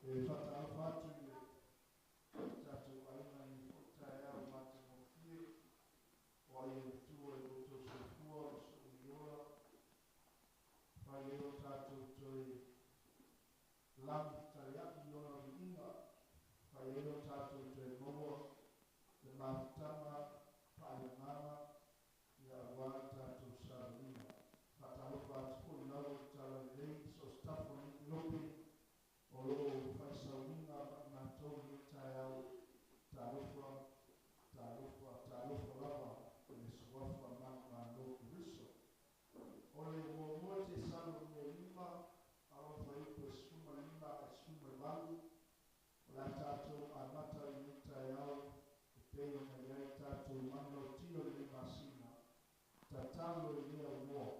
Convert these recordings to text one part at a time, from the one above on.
Whataawhatu tātou aina I whutai au mate mo fie, o ai e tua e o tō sefua o so iola, whai leo tātou toi langi tari aki iola o inga, whai leo tātou toi moa, le mafutanga, whai ngana, ia wā tātou sāringa. Whataawha atu ko I lau tala lei, so staff o ni lope, o loo whaisauninga mātou ni tai au talofa lava e le suafa mama lo kuriso. O le mua te salo me lima, awa whaipo e suma lima e suma walu, o la tātou amata I ni tai au, e peo na iai tātou mano tio le masina, tatalo I lea war.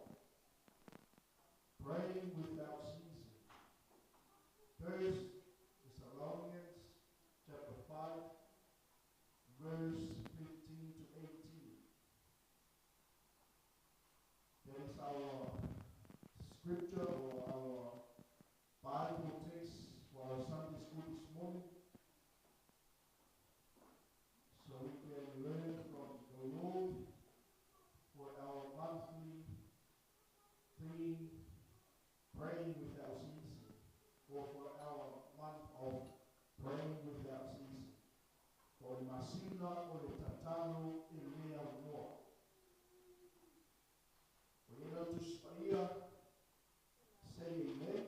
Praying without ceasing. First Thessalonians chapter 5, verse 15 to 18. That is our scripture or our Bible text for our Sunday school this morning. So we can learn from the Lord for our monthly theme, praying without ceasing, or for our month of praying without ceasing. For the masina o le tatalo e lea moa. O ina tuspaia, say amen.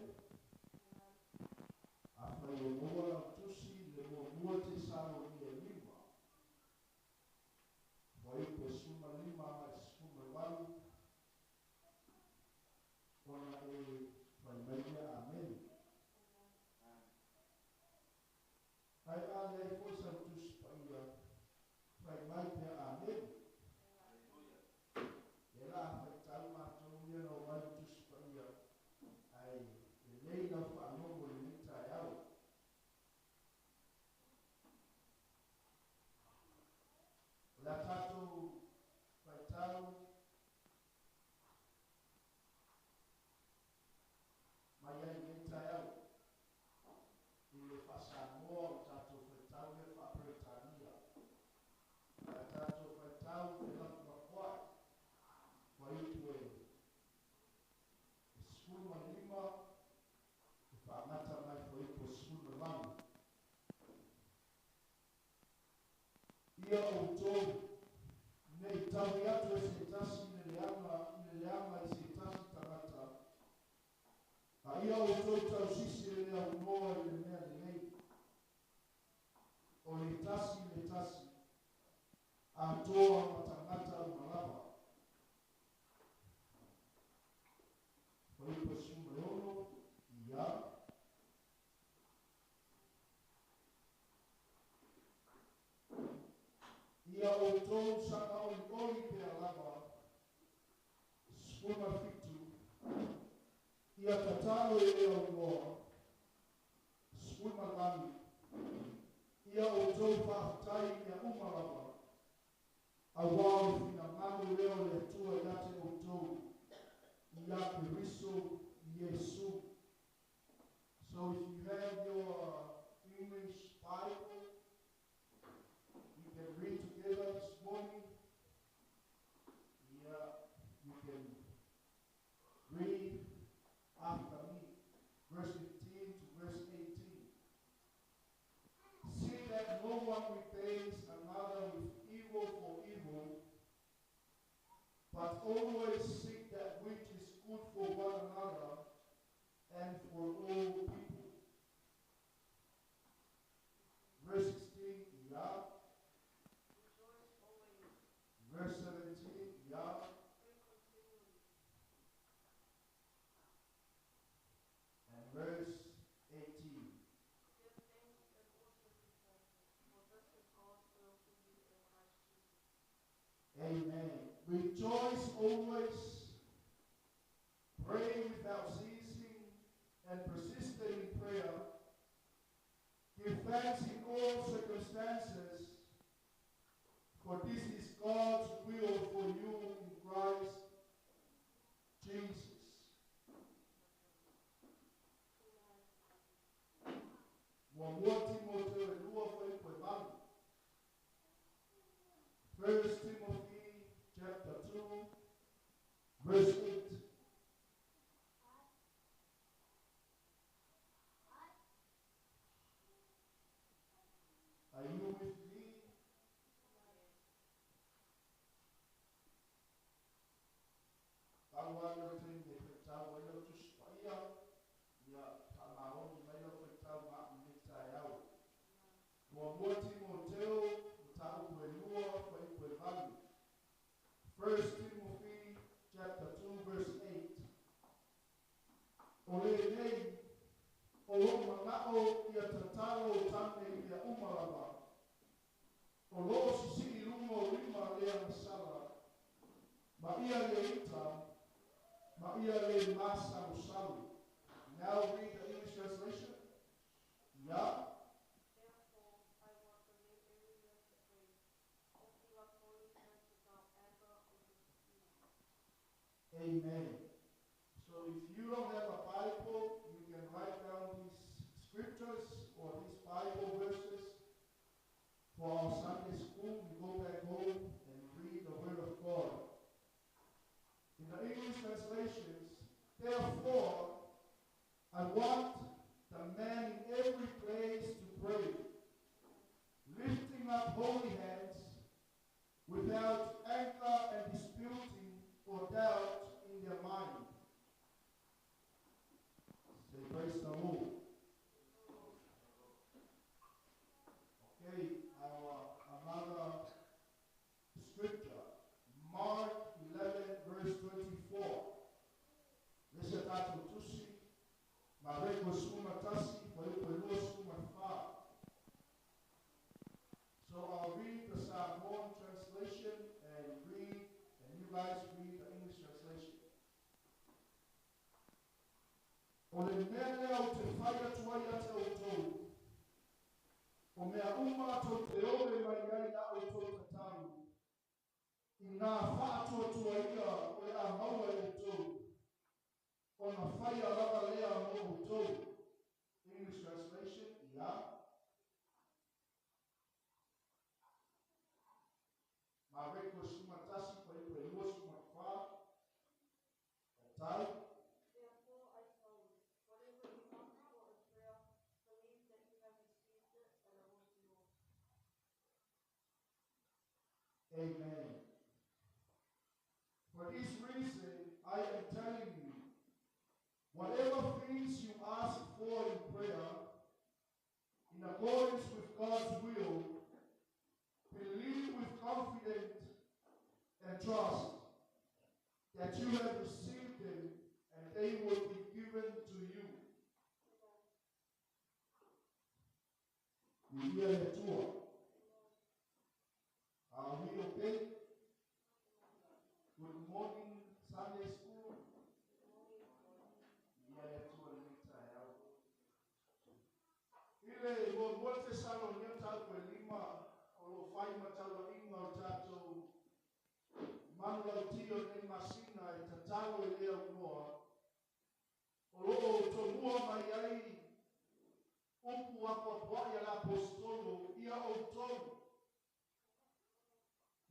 After your moa tusi le mua te salo ni e lima. For ipo suma lima e suma walu. Ona e whaimaia amen. Ai ale e fosa tuspaia, whaimaia amen. E la whaitau mātou ia no wai tuspaia, ai e leina whanongo le mitai au. La tātou whaitau, mai ai mitai au. I le whasangoa o tātou whaitau e whapretania. La tātou whaitau e laku makwai. Waitu e skuma lima, e whaangata mai waitu e skuma lama. Ia o tō, nei tawi atu e se tasi I le leama I se tasi tangata. A ia o tō tau sisi le lea unoa I le mea le nei. O le tasi, a toa matangata o malapa. Waipo sumarono, ia. Ia o tō saka o oli pea lava, skuma fitu, ia tatalo e lea unoa, skuma lami, ia o tō whaafutai ia umalava, a wao fina manu leo le tua iate o tō, ia periso Yesu. So if you have your English Bible, you can read together this morning. Yeah, you can read after me, verse 15 to verse 18. See that no one repays another with evil for evil, but always seek that which is good for one another and for all people. Verse 16, yeah. Verse 17, yeah. And verse 18. Amen. Rejoice always, pray without ceasing, and persist in prayer. Give thanks in all circumstances, for this is God's will for you in Christ Jesus. nao ia tatalo tane ia umalama. O loo sisi lungo lima lea masala. Ma ia le ita, ma ia le masa usalu. Now read the English translation. Yeah. Therefore, I want to live everywhere to pray. Offer up holy hands without anger or dispute. Amen. So if you don't have a Bible, you can write down these scriptures or these Bible verses for our Sunday school. You go back home and read the Word of God. In the English translations, therefore, I want the man in every place to pray, lifting up holy hands without anger and disputing or doubt in their mind. Say praise the Lord. Okay, our another scripture, Mark 11 verse 24. Lesa tatu tusi, mareko suma tasi, kwa suma fa. So I'll read the Samoan translation and you guys read the English translation. O le mele au te whaia tuaia te o tau. O mea uma to te ore mai ai a o tau tatau. I ngā whaatua tuaia o e a maua e o tau. O na whaia raba lea mo o tau. English translation, ia. Ma reko sumatasi pa i pe lua sumatwha. Tai. Therefore, I tell you, whatever you ask for in prayer, believe that you have received it and it will be yours. Amen. For this reason, I am telling you, whatever things you ask for in prayer, in accordance with God's will, believe with confidence and trust that you have received them and they will be given to you. You hear the tour? Are we okay? Good morning, Sunday school. Yeah, that's what it is. Ile wote sana nyota kwa lima o fai matalo inga o tato manula tio ni masina itatalo ile unoa o tomua mai ai upu wako kwa ya la apostolo ia o tomo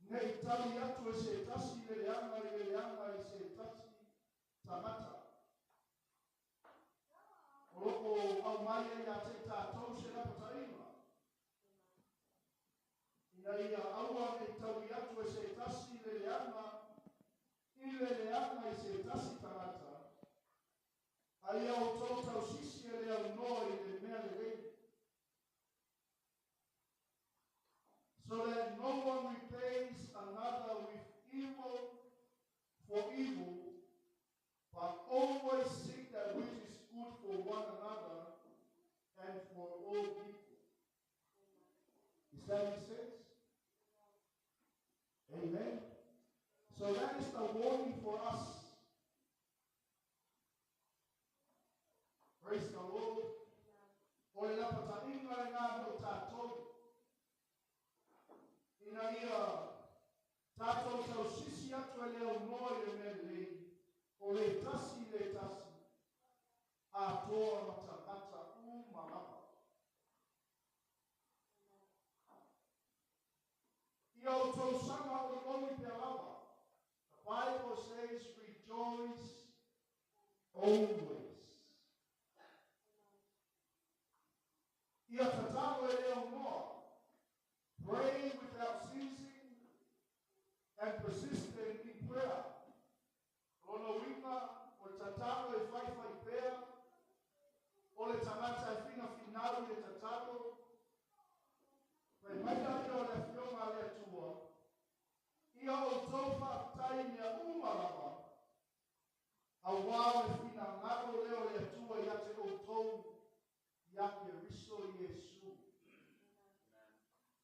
ne itali yatu ese tasi ile yanga ese tasi tamata o au mai ya teta tose la pataima ina ia aua e tau yatu ese tasi ile yanga ese tasi tamata aia o tota usisi ele au noi le mea le so that no one repays another with evil for evil, but always seek that which is good for one another and for all people. Is that what it says? Amen. So that is the warning for us. Praise the Lord. O le lapata inga le ngā mo tātou. Ina ia tātou tau sisi atu e leo noi e me lei. O le tasi a toa mata malapa. Ia o tau sanga o lomi pe alapa. The Bible says rejoice always. Ia tatalo e leo noa. Pray without ceasing and persistent in prayer. Rono wima o tatalo e fai pea. O le tangata e fina finalu e tatalo. Pai maita ia o le fiona le tua. Ia o tofa tai mea umarama. A wao e fina ngaro leo le tua ia te o tou ia Yeriso Yesu.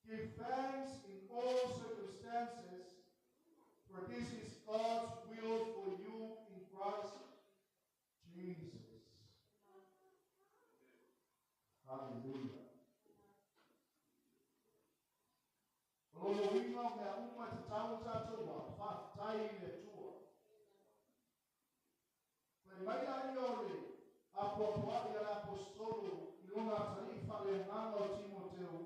Give thanks in all circumstances, for this is God's will for you in Christ Jesus. Hallelujah. Lolo winga mea uma te tau tātou wa whātai le tua. Pai mai ai ole a puapua i ala apostolo i lona tarifa le nganga o Timoteu.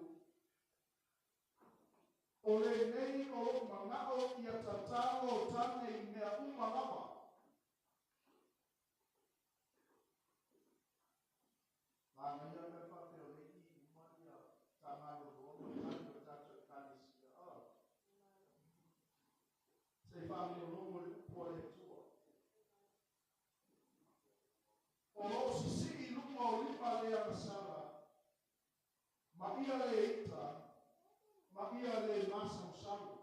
O le nei o mangao i a tatalo o tane i mea uma lama. Nanga ia me whate o leki i maria tamaro o tane o tatou kanisi a. Se whāmi o longo le upua le tua. O lo sisi i lunga o lima le anasara. Ma ia le ita. Ma ia le masa usaru.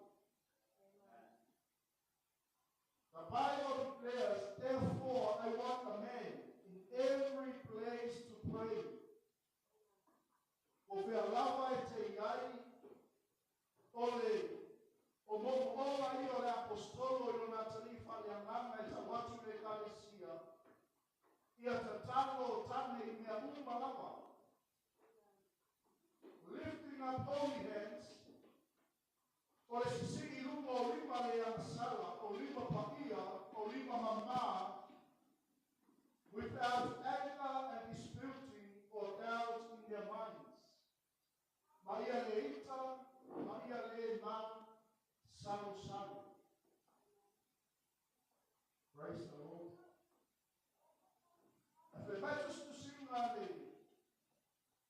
The Bible declares, therefore I want a man in every place to pray. O whea lava e te iai, o momo ola i o le apostolo i o nga tarifa le anganga i tawatu le kalesia, i a tatalo o tane i mea uma lava. Lifting up holy hands, o le sisi i lunga o lima le anasala, o lima paia, o lima mama, without anger and disputing or doubt in their minds. Maia le ita, maia le ma, salu salu. Praise the Lord. If we might just to sing le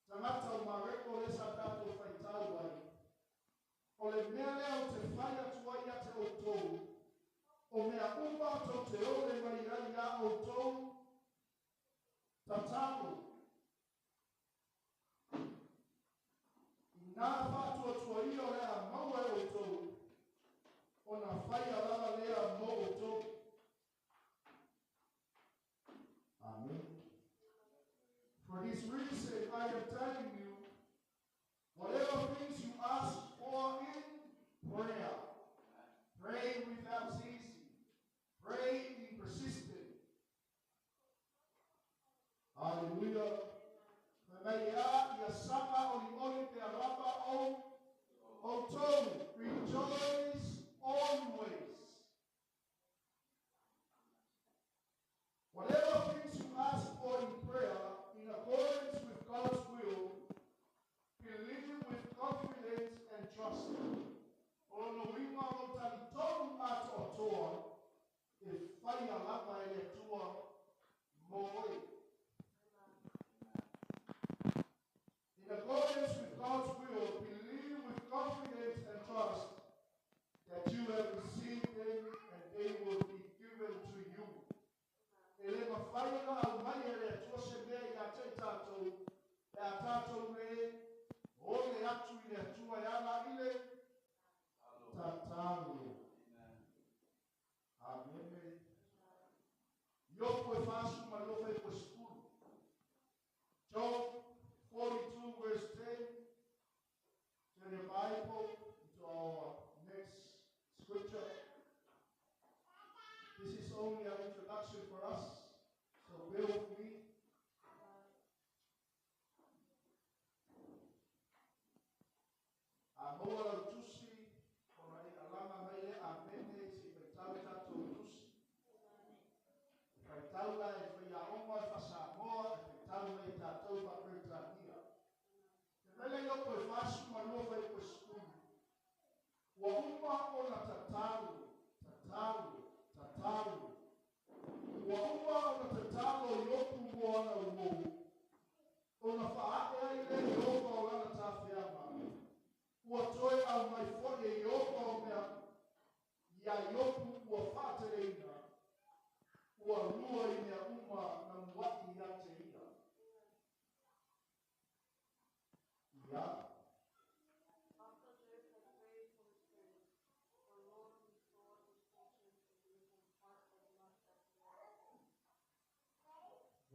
tangata o mareko le satato whaitau ai, o le mea leo te whai atua ia te outou, o mea umba to te ole mai rai a outou, tatalo. Nā whātua tua i o lea maua e outou, o nā whai alala lea mo outou. Amen. For this reason, I am telling you, whatever things you ask for in prayer, pray without ceasing, pray in persistence. Hallelujah. Maia ia sama oli te alapa o tonu. Rejoice always. Whatever things you ask for in prayer, in accordance with God's will, believe with confidence and trust. Ono wima o tali tonu ato atoa, e whai alapa ele tua moe. In accordance with God's will, believe with confidence and trust that you have received them and they will be given to you. Ele mawhainga au mai ele tuose mea i a te tātou, e a tātou me, o le atu i le atua i ana i le tātālu. Amen. Yoko e whāsu malofa e koe skulu. John 42 verse 10. Turn your Bible to our next scripture. This is only an introduction for us, so bear with me. Amoa tusi, kona i alama maile a mene si peitau tatou tusi. Peitau la e whai a oma e whasamoa e peitau la i tatou whakrutania. Te mele yo koe whasu manua whai koe skulu. Wa uma o na tatalu. Wa uma o na tatalu yoku moa na umo. O na whaake ai le yoka o lana tawhiama. Ua toe au mai whone yoka o mea. Ia yoku ua whātereina. Ua lua i mea uma na mwati ia te ina. Ia.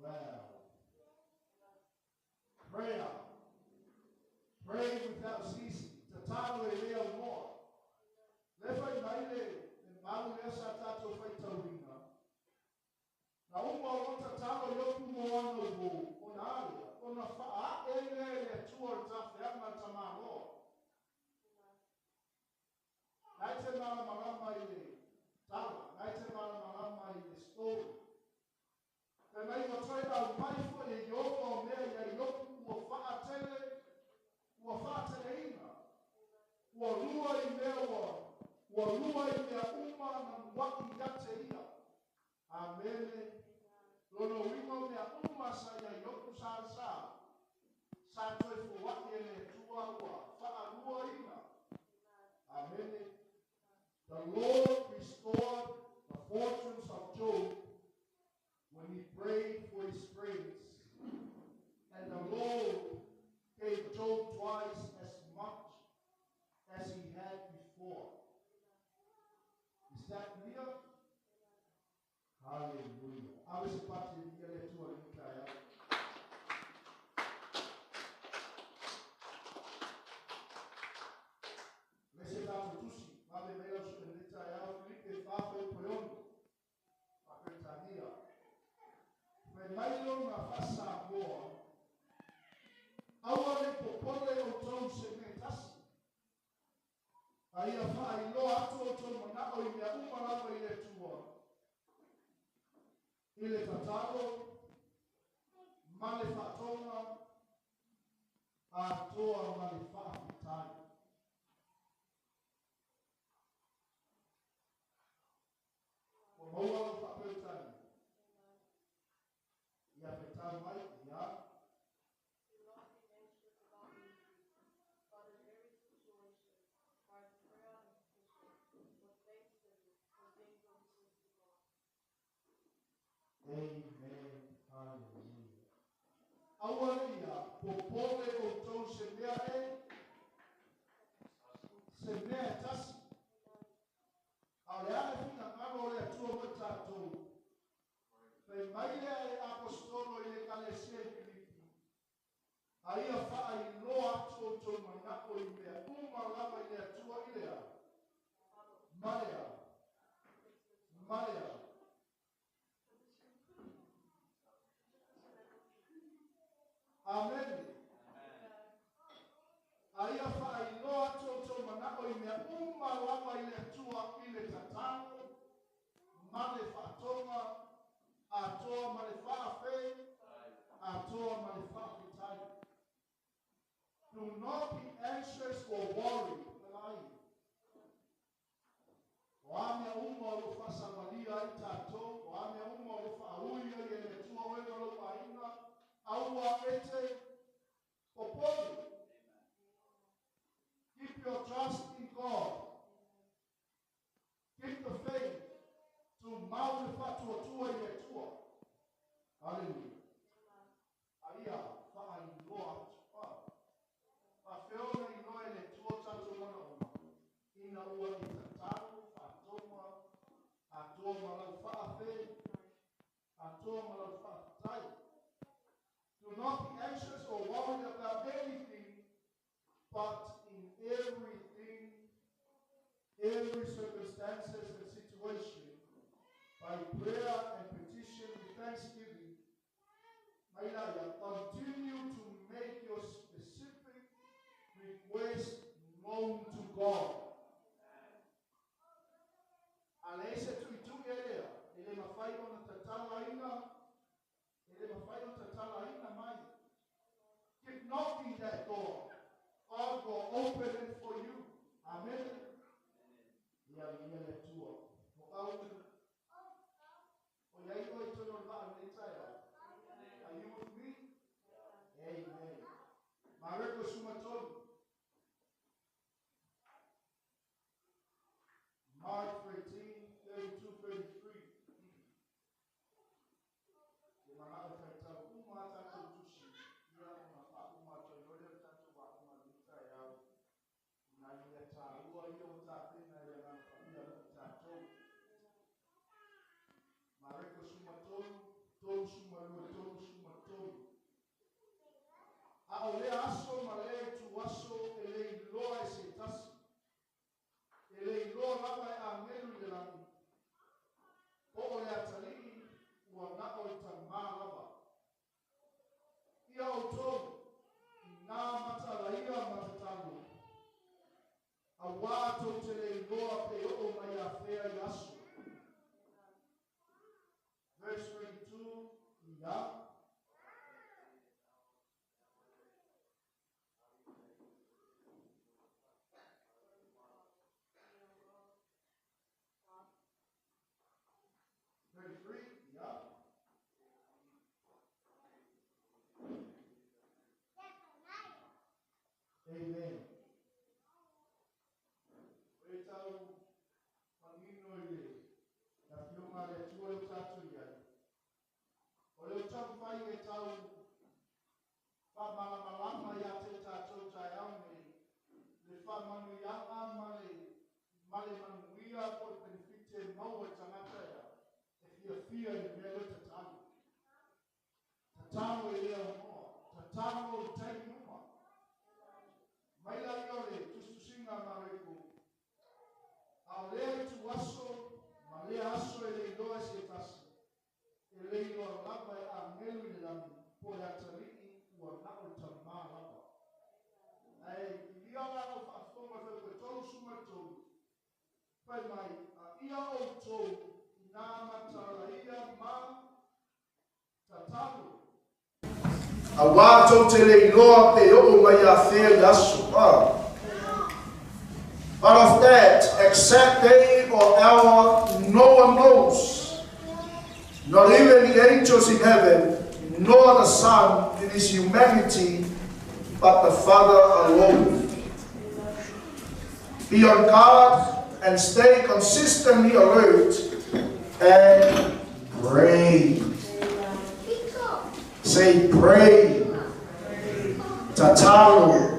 Wow. Prayer Walua ile uma na mwaki yate ia. Amen. Lono wima mea uma sa ya yoku sa. Sa toi fu waki ele tua ua. Faa lua ina. Amen. The Lord restored the fortunes of Job when he prayed for his friends. And the Lord gave Job twice as much as he had before. Is that clear? Hallelujah. I was about to get it to a little. Let's say that to Tusi. Mame mela su pendeta ya Filipe Fafe Poyondo. Apetania. When Milo na fasa boa. Awale popole o segmentasi. Aí a fai lo atu o na o ia uma lava ile tua. Ile tatalo male fatoma a toa male fatai. O moa lo fatai. Ia fatai mai ia. Amen. Hallelujah. Awalia, popole o tau semea tasi. Aleane fina kano le tua mata tau. Pe maile e apostolo ile kalesia Filipi. Aia faa iloa toto manako ilea. Uma lama ile tua ilea. Maya. Amen. Aia faa iloa toto manako ilea. Uma lama ile tua ile tatano. Male fatoma. Atoa male fafe. Atoa male fafe tai. Do not be anxious or worried. Wame uma lufa samalia itato. Wame uma lufa auyo yele tua weno lufa ina. Aua ete popoli. Keep your trust in God. Keep the faith to magnify to a tua yele tua. Hallelujah. Aia fa inoa. Afeona inoa yele tua tato mwana uma. Ina ua itatalo. Atoa malafafe. Atoa malafatai. Do not be anxious or worried about anything, but in every circumstances and situation, by prayer and petition with thanksgiving, continue to make your specific request known to God. Alese tu elea, ele mafaio na tatala ina mai. Keep knocking that door. God will open it for you. Amen. Are you with me? Amen. Mareko sumatoni. Mark 13, 32, 33. Mareko sumatoni, tolu sumatoni. Aole aso male tu aso ele loa setasi. Ele loa lava amelu yelani. O le atali wa na o tamalava. Ia oto na matalaia matatalo. Awato tele loa pe o maya fea yaso. Verse 22, yeah. Amen. E tau manino ile na fiunga le tua le tatu ia. O le tau fai e tau whamalama ia te tātou tai aune le whamanu ianga male manuia po le benefite maua tangata ia e fia i mele tatalo. Tatalo e leo moa. Tatalo i tai numa. Maila iole tustusinga mareku. Au lea tu aso, ma lea aso e leiloa si e tasi. E leiloa lava e a ngelu i lami po le atariki ua nao tamā lava. Ai, ia ngā o whaafonga whau ke tolu suma tolu. Pai mai, a ia o tolu i nā matara ia ma tatalu. A wātou te leiloa pe o mai a whea yasu. But of that exact day or hour, no one knows. Not even the angels in heaven, nor the Son in his humanity, but the Father alone. Be on guard and stay consistently alert and pray. Say pray. Tatalo.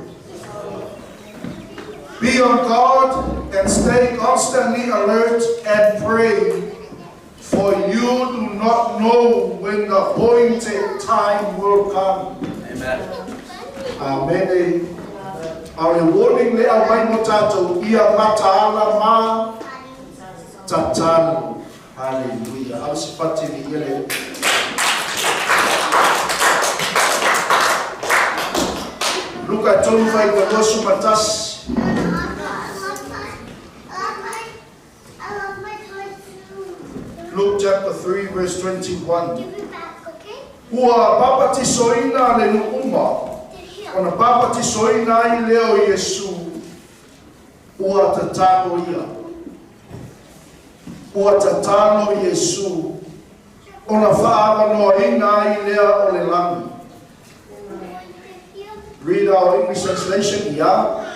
Be on guard and stay constantly alert and pray, for you do not know when the appointed time will come. Amen. Amen. Our warning le au mai mo tātou ia mataala ma tatalo. Hallelujah. Au sipati ni ile. Luka tolu fai ka losu matas. Luke chapter 3 verse 21. Give it back, okay? Ua papati soina le nuuma. Ona papati soina I leo Yesu. Ua tatalo ia. Ua tatalo Yesu. Ona whaava noa ina I lea o le langi. Read our English translation, yeah.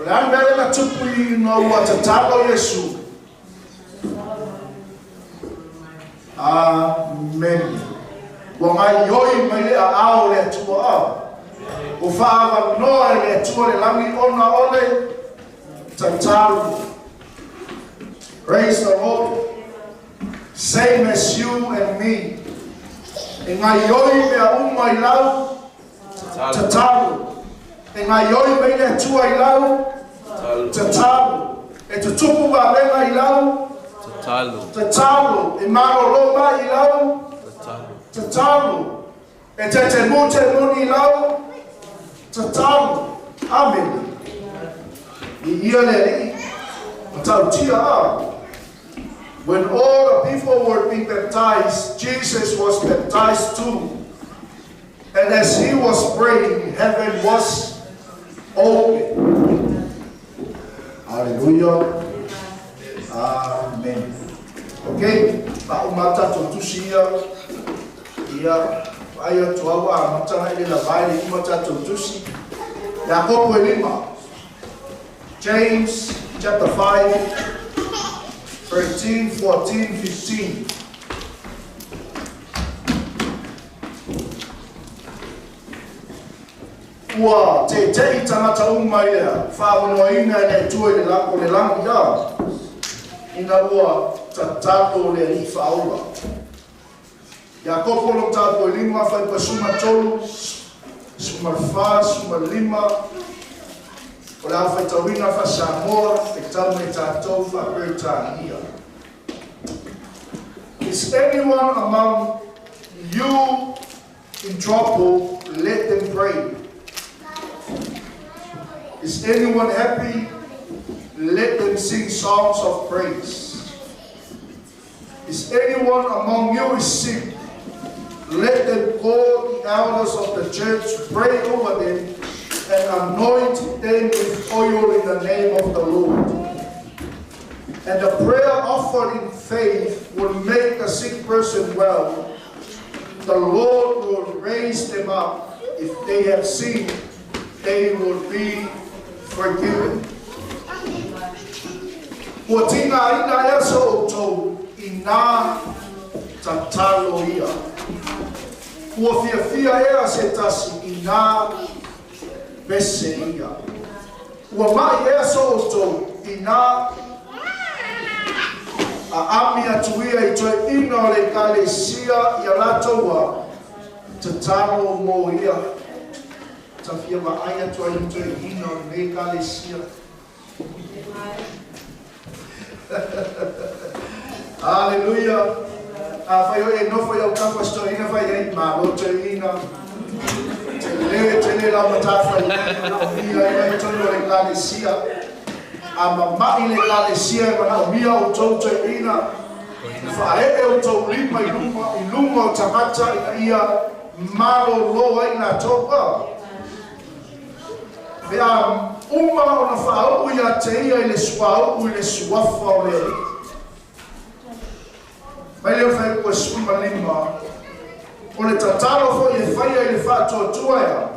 Lambele na tupu no watatalo Yesu. Amen. Wanga yoi mele a ao le tua. Ufaava noa le tua le langi ona ole tatalo. Praise the Lord. Same as you and me. Inga yoi me a uma ilau tatalo. Inga yoi me le tua ilau tatalo. E tu tupu wa venga ilau tatalo. E maro roma ilau tatalo. E te mute muni ilau tatalo. Amen. I ia le ri. Matau tia. When all the people were being baptized, Jesus was baptized too. And as he was praying, heaven was open. Hallelujah. Amen. Okay. Paumata totusia. Ia. Aya tuawa matana ile la baile umata totusi. Yakobo elima. James chapter 5. 13, 14, 15. Ua te i tangata umaia whaonoa ina le tue le lako le langi ia. Ina ua tatato le li whaola. Ia kopolo tato e lima whai pa suma tolu, suma wha, suma lima. O le awhai tawina wha Samoa, e tau me tātou wha Britania. Is anyone among you in trouble? Let them pray. Is anyone happy? Let them sing songs of praise. Is anyone among you is sick? Let them call the elders of the church, pray over them, and anoint them with oil in the name of the Lord. And the prayer of offered in faith will make a sick person well, the Lord will raise them up. If they have sinned, they will be forgiven. Ua tina ina ea sa o tau ina tatalo ia. Ua fia ea se tasi ina bese ia. Ua mai ea sa o tau ina a ami atuia I toi ina o le kalesia ia latoa tatalo mo ia. Ta fia maai atua I toi ina o le kalesia. Hallelujah. Fai o e nofo ia o kafa stoina fai ei malo te ina. Te le la matafa I ia tono le kalesia. A mamai le kalesia ma na mia o tau te ina. Fa e o tau lima I lunga o tamata ia malo loa I na topa. Vea uma o na whaau ia te ia I le suau I le suafa o le. Mai leo whai kua suma lima. O le tataro fo I whaia I le whātua tua ia.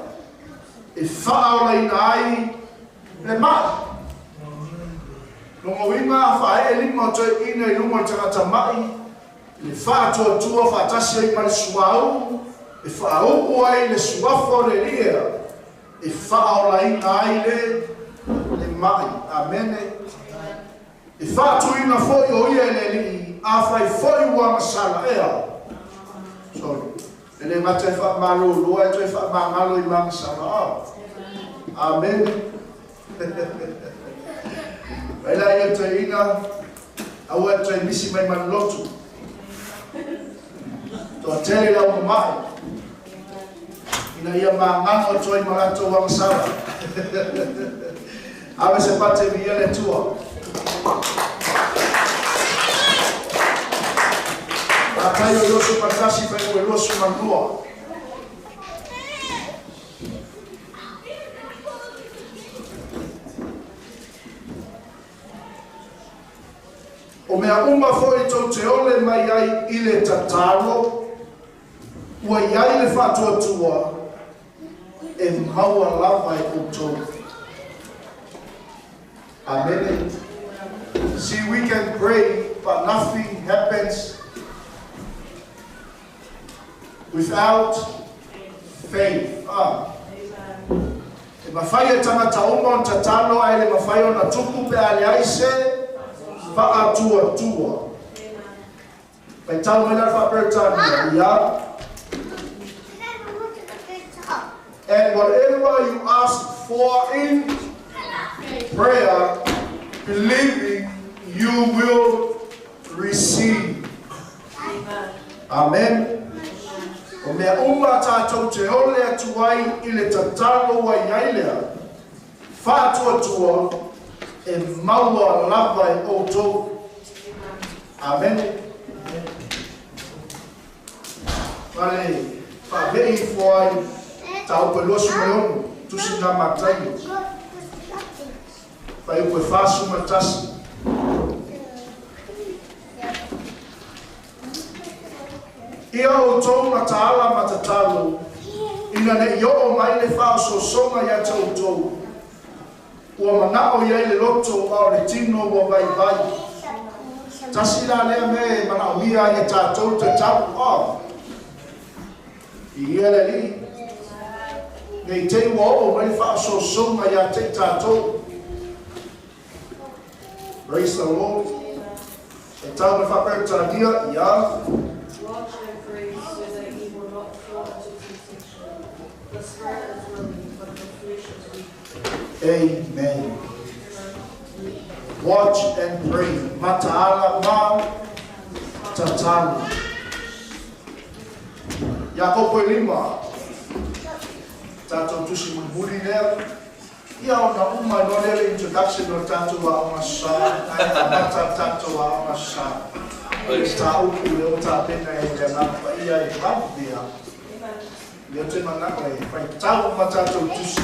E whaau la ina ai le mai. Longo inga a whae e lima o toi ina I lunga o tangata mai. Le whātua tua whātasi ai ma le suau. E whaau ai le suafa o le lia. E whaau la ina ai le mai. Amen. E whaatu ina fo I o ia le li. A whai fo I ua masala ea. Sorry. E le mata e wha malo lua e toi wha mangalo I masala. Amen. Waila ia toi ina. Aua e toi misi mai man lotu. Toa tele la o mai. Ina ia mangano toi malato wa masala. Ave se pate via le tua. Atai o losu patasi fai o losu manua. O mea uma foi tau te ole mai ai I le tatalo. Ua iai le whatua tua. E maua lava I o tau. Amen. See, we can pray, but nothing happens without faith. E mawhai e tangata uma o tatalo ai le mawhai o na tuku pe ale aise wha atua tua. Pai tau mena wha pertania ia. And whatever you ask for in prayer, believing you will receive. Amen. O mea uma tātou te ole atuai I le tatalo wa iailea. Whātua tua e maua lava e outou. Amen. Vale, whawei fuai tau pe losu mai onu, tusi nga matai. Whai ue whāsu matasi. Ia o tō mataala matatalo, ina ne i o mai le whao so songa ia tau tō. Ua manao ia le loto o le tino o vai vai. Tasi la lea me manao ia ia tātou te tau o. I ia le li. Nei te ua o mai whao so songa ia te tātou. Praise the Lord. E tau me whapeta dia ia. Watch and pray so that you will not fall into temptation. The spirit is willing, but the flesh is weak. Amen. Watch and pray. Mataala ma tatalo. Yakopo lima. Tato tusi muli lea. Ia ona uma no le introduction o tato wa ona sa. Ai amata tato wa ona sa. Tau ku leo ta pena e jana pa ia e babia. Leo te manaka e pai tau matato tusi.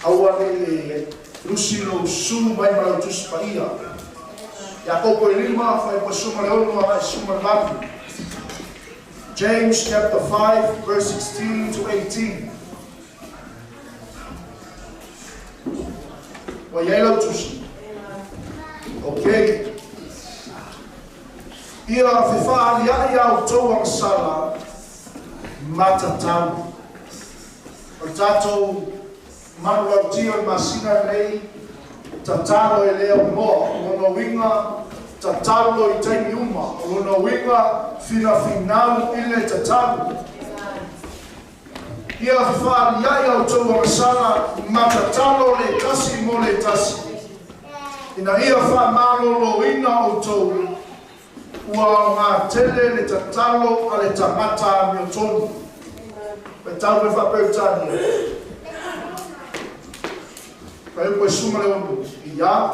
Aua le lusi lo su mai mara tusi pa ia. James chapter 5, verse 16 to 18. Okay. Ia whiwha ia ia o tau ang sala matatau. O tātou manuautio i masina nei tatalo e leo moa. Ono winga tatalo i taimi uma. Ono winga fina finau ile tatalo. Ia whiwha ia ia o tau ang sala matatalo le tasi mo le tasi. Ina ia wha malolo ina o tau ua ngā tele le tatalo a le tamata mio tonu. Pe tau me whapeutani. Pai koe suma le onu. Ia.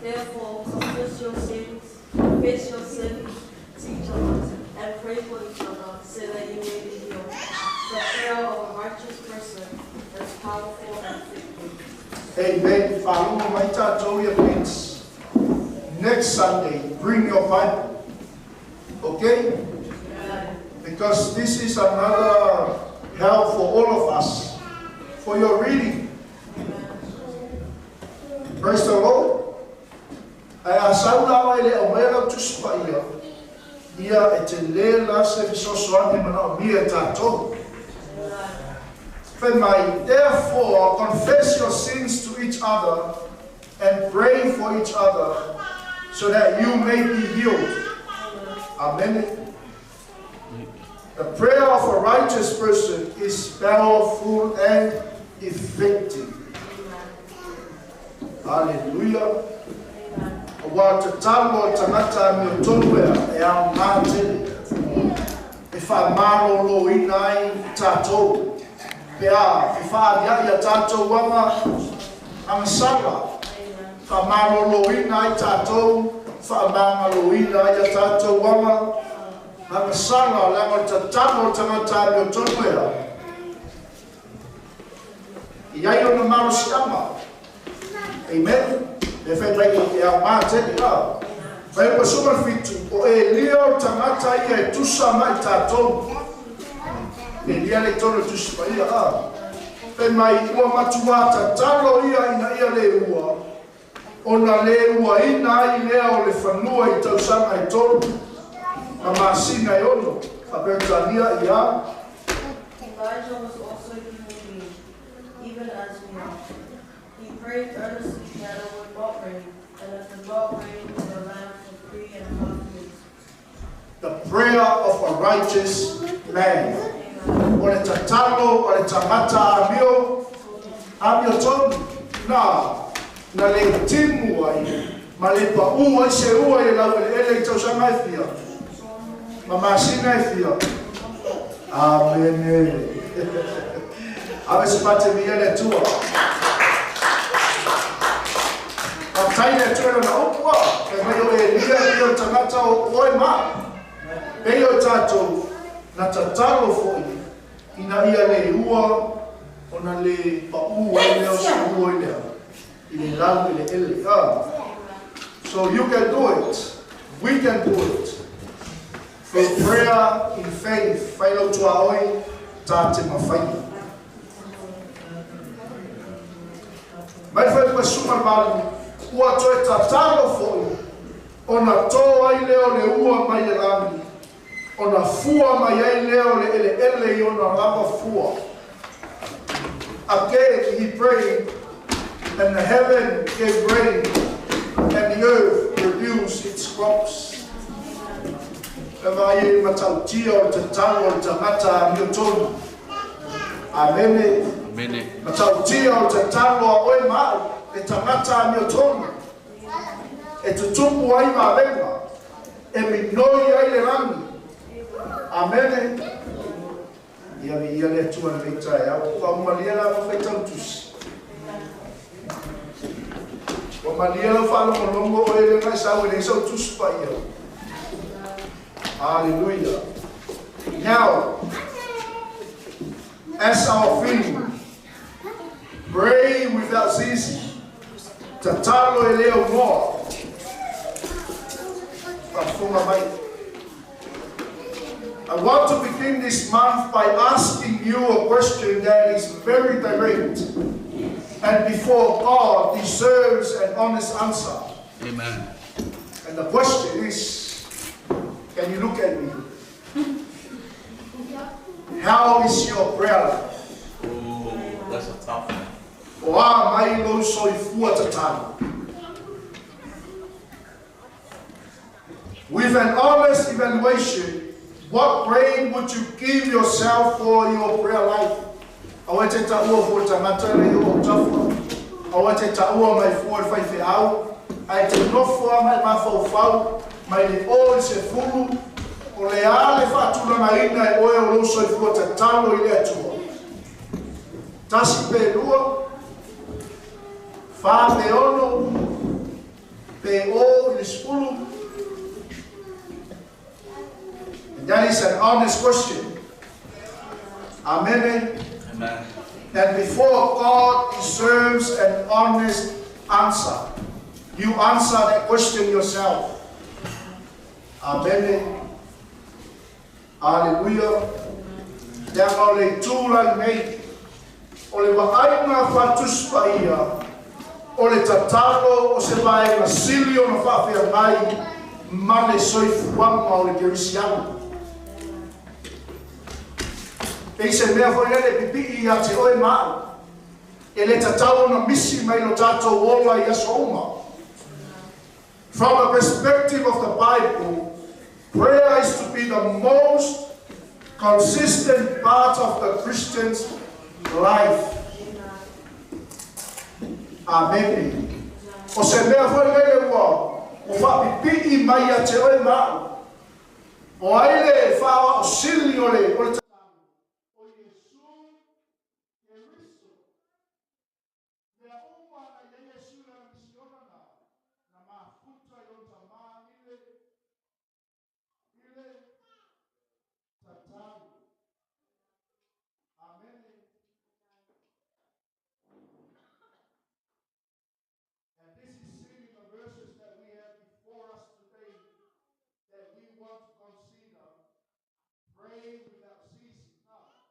Therefore, confess your sins, confess your sins to each other, and pray for each other, so that you may be healed. The prayer of a righteous person is powerful and effective. Amen. Whalunga mai tātou ia friends. Next Sunday, bring your Bible. Okay? Because this is another help for all of us. For your reading. Praise the Lord. Ai asaula ai le omega tuspa ia. Ia e te le la se visosoani mana o mia tātou. Therefore, confess your sins to each other and pray for each other so that you may be healed. Amen. The prayer of a righteous person is powerful and effective. Hallelujah. Wa te talo tangata mi tonwea e au mātele. E wha maro lo inai tātou. Pea, e wha ia tātou wama angsala. Wha maro lo inai tātou. Wha lo inai tātou wama angsala. Lama te talo tangata mi tonwea. Iai o na maro siama. Amen. E whai mai e au māteni a. Whai pa sumar fitu, o e leo tangata ia e tusa mai tātou. E lia le tono tusa pa ia a. Whai mai ua matuata talo ia ina ia le ua. O na le ua ina ai lea o le whanua i tausanga i tonu. Na masina i ono. Whapertania ia. Elijah was also human being, even as we are. He prayed earnestly that it would not rain, and it did not rain in the land for 3.5 years. The prayer of a righteous man. O le tatalo, o le tamata amio tonu. Na le timu ai, ma le pa ua se ua i lau ele i tausanga i fia. Ma masina i fia. Amen. Ave se pate mi ele tua. Taina tūra na opua, e mai o e lia o tangata o oe maa. Pei o tātou na tatalo foi, ina ia le ua, o na le pa ua i leo sa ua i leo. I le lau i le ele. So you can do it. We can do it. Through prayer in faith, whailo tua oi, tāte mawhaia. Mai whai pa sumar malu, ua toe tatalo foi, o na tō ai leo le ua mai le lami, o na fua mai ai leo le ele i o na lava fua. Again he prayed, and the heaven gave rain, and the earth produced its crops. E mai e matautia o te tau o te mata mio tonu. Amene. Matautia o te tau o oe mai. E tamata mio tonu. E tutupu ai ma venga. E minoi ai le rangi. Amen. Ia le tua na veitai. Au malia la whaitam tusi. O malia la whalo monongo o ele mai sau ele sau tusi pa ia. Hallelujah. Now, as our theme, pray without ceasing. Tatalo e leo moa. I want to begin this month by asking you a question that is very direct and before God deserves an honest answer. Amen. And the question is, can you look at me? How is your prayer life? Oh, that's a tough one. With an honest evaluation, what grade would you give yourself for your prayer life? I want to tell you for Tamatana, you are tough. I want to tell you my 4 or 5 hours. I take no for my mouth, my old Sefulu, or the Alpha to the Marina, oil also for the Talo electoral. Tassi Pelua, Fa Peono, Peo is full. That is an honest question. Amen. Amen. And before God deserves an honest answer, you answer that question yourself. Amen. Hallelujah. There are only 2 like me. Only what I know for 2 spaya. Only tatalo o se vai na silio no fa fe mai. Mane soifuama o le kerisiano. Eise mea foi ele pipi ia te oe maa. Ele tatau na misi mai no tato wola ia souma. From the perspective of the Bible, prayer is to be the most consistent part of the Christian's life. Amen. O se mea foi ele ua, o fa pipi mai ia te oe maa. O aile fa o sili ole, and this is seen in the verses that we have before us today that we want to consider praying without ceasing. Now,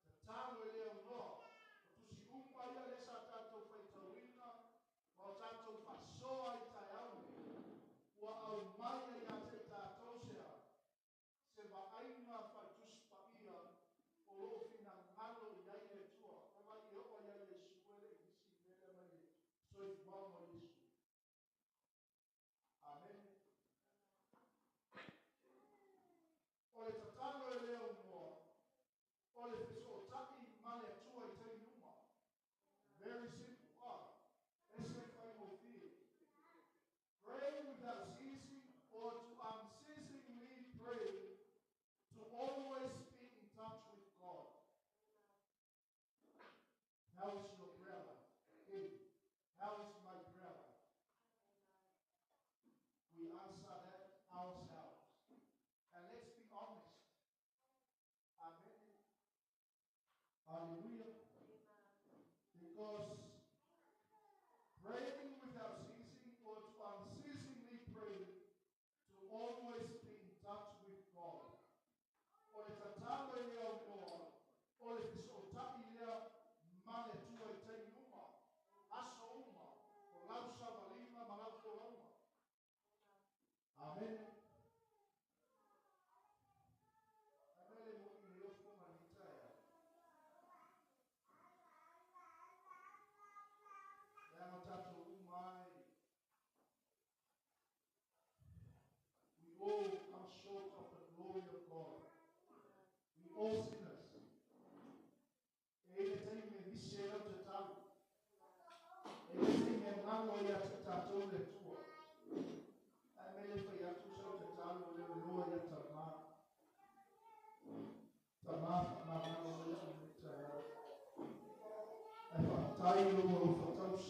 the time we live Lord, to see umaya lesa tato faitawina, o tato fasoa itayaume, wa au maya ya te tato sea, se va aina fatuspa ia, o ofina ngalo iaile tua, o va i oa ia Yeshua le isi vele mai, so if one more issue. Amen. Ole tatalo e leo noa. Ole feso taki male tua i te numa. Very simple. Ese fai mo feel. Pray without ceasing or to unceasingly pray to always be in touch with God. How is your prayer life? How is my prayer life? We answer that ourselves. And let's be honest. Amen. Hallelujah. Because praying without ceasing or to unceasingly pray to always be in touch with God. Or it's a time when you are more, or if it's a time you are male tua e te numa, aso uma, o lausa valima malauko lauma. Amen. We all come short of the glory of God. We all sinners. Anything may be shared up the tongue. Anything may not know yet to tattoo the tour. I may live for you to show the tongue or the lower yet to mark. The mark, my man, or the child. I have tied you over for touch.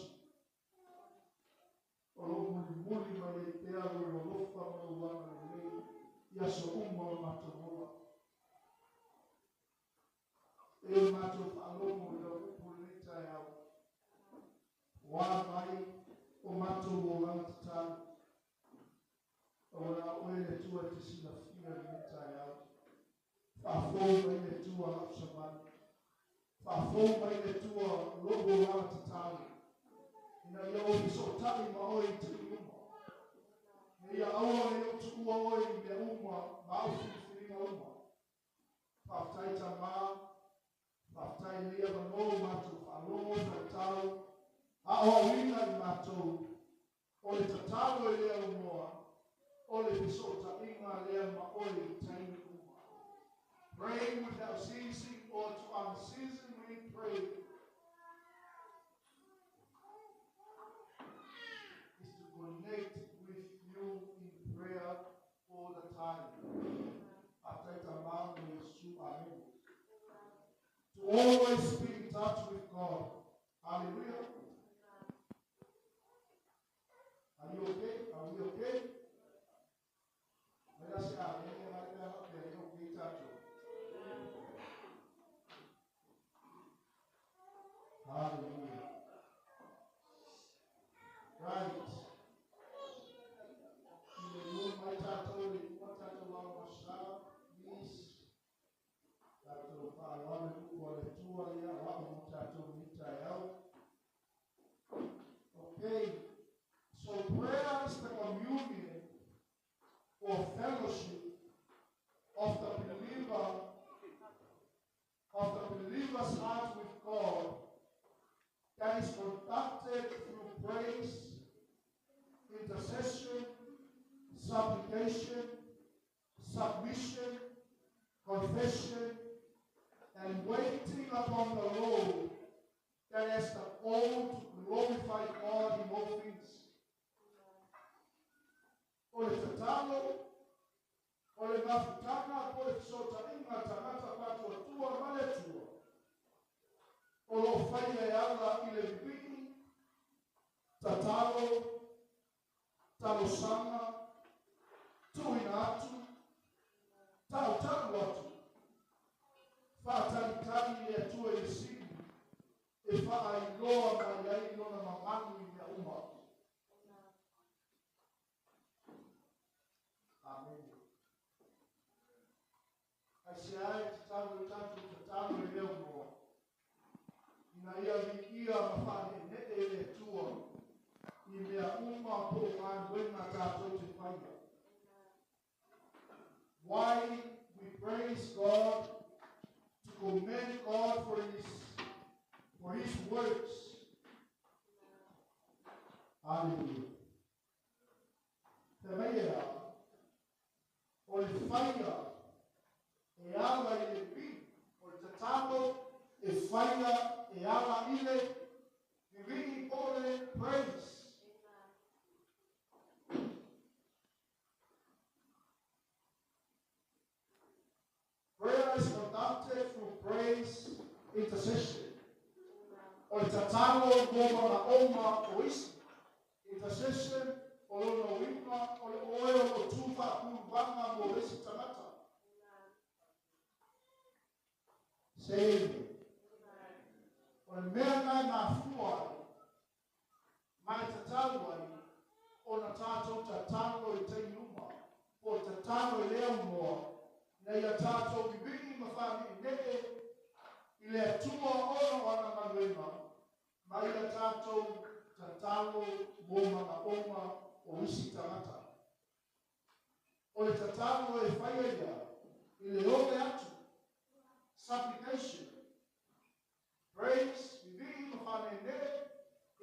Or muli my tail or look from the one of the way. Yes, or matter. Eu mato alomo do pulita ya wa mai o mato o lanta ora tua te sina fia ni tai au. Whafou mai le tua hapsaman. Whafou mai le tua lobo rana te tau. Ina ia o so tali ma oi te uma. Ia aua le o tu ua oi le uma ma au whiwhiringa uma. Whaftai ta maa. Whaftai lea mano matu whalongo na tau. A oa wina i matou. O le tatalo e lea umoa. O le pisota inga lea ma oi taini uma. Praying without ceasing or to unceasingly pray is to connect with you in prayer all the time. After the man is true, amen. To always be in touch with God. Hallelujah. Are you okay? Are we okay? Let us say amen. Hallelujah. Right. My title is what title of Mashab is that of our for the two year what title Mitael. Okay. So prayer is the communion or fellowship of the believer's heart with God that is conducted through praise, intercession, supplication, submission, confession, and waiting upon the Lord that has the all to glorify God in all things. Ole tatalo, ole mafutana, ole sota inga tanata patu atua maletua. Ole ofanya yala ile bini, tatalo, talosanga, tuinatu, tau watu. Fatali tani ya tuwe isimu. Ifa ailoa mayaino na mamanu ya umma. Amen. Asiae titabu leo mwa. Inaia vikia mafani ile tuwa. Imea umma po wena tato tifanya. Why we praise God, to commend God for his works. Hallelujah. Temeia, o faia, e ala ile bi, o tatalo, e faia, e ala ile, giving all praise. Prayer is conducted through praise, intercession. O tatalo, goma na oma, oisi. Intercession, o no wima, o oil, o tufa, kubanga, o oisi tanata. Say amen. O mea na fuai, mai tatalo, o na tato tatalo i te iuma, o tatalo i lea moa, na ia tato bibini mafani neke, i lea tua ono wana manuema, ma ia tato tatalo boma na oma o isi tanata. O le tatalo e whaiaia, i le ome atu, supplication, praise, bibini mafani neke,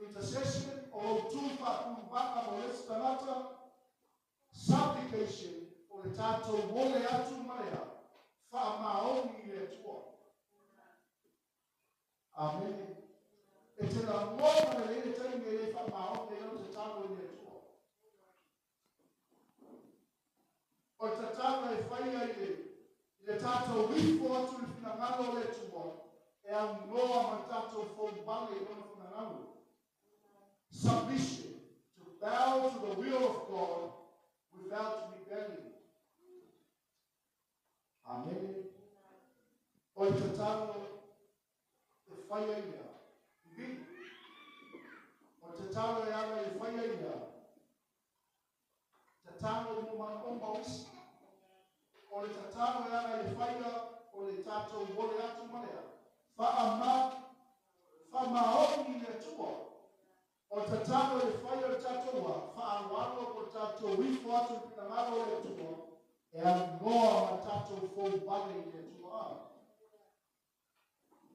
intercession, o tufa kubaka mo isi tanata, supplication, o le tato wole atu malea, wha maoni i le tua. Amen. E tena mwana le le taimi e le wha maoni e no te tano i le tua. O te tano e whaia i le tato wifo atu le fina ngalo le tua, e au noa ma tato fōmbale i no fina ngalo. Submission, to bow to the will of God without rebelling. Amen. O te tano e whaia ia. O te tano e ala e whaia ia. Te tano mo mana o mausi. o le tatalo e ana i whaia o le tātou wole atu marea. Wha maoni le tua. O tatalo e whaia o tatoa, wha anwalo o tātou wifo atu pina ngaro le tua, e angoa ma tātou fōu bale i le tua.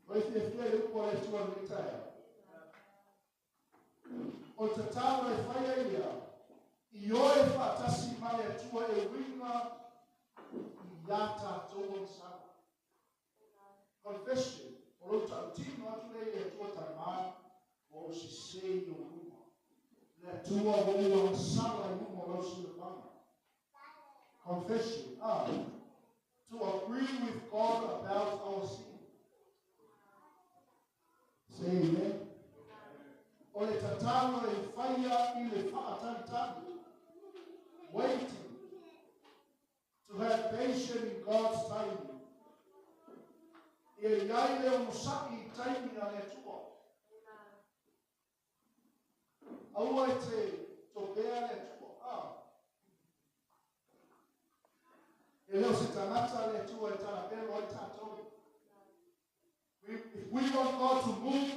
Oi fia e upo le tua le taia. O tatalo e whaia ia, i oe whaatasi ma le tua e winga i ata tōu sana. Confession, o lo tautino atu le tua taimā, o si sei o uma. Le tua o sana i uma o si le panga. Confession, to agree with God about our sin. Say amen. O le tatalo e whaia i le whaatantani. Waiting to have patience in God's timing. E iai leo musaki taimi a le tua. Aua e te topea le tua. E leo se tanata le tua e tana pelo i tātou. If we want God to move,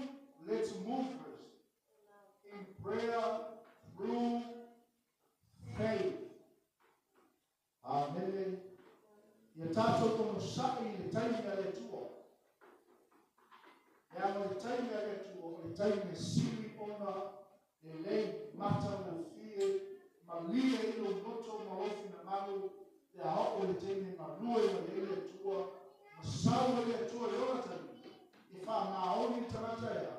let's move first. In prayer, through faith. Amen. Ia tātou tono sa'i le taimi a le tua. E ama le taimi a le tua, le taimi siri ona, le lei mata mo fie, ma lia ilo noto ma ofi na malu, le hao le taimi ma lue ma le tua, ma sau le tua le ona taimi, e wha maoni tanata ea.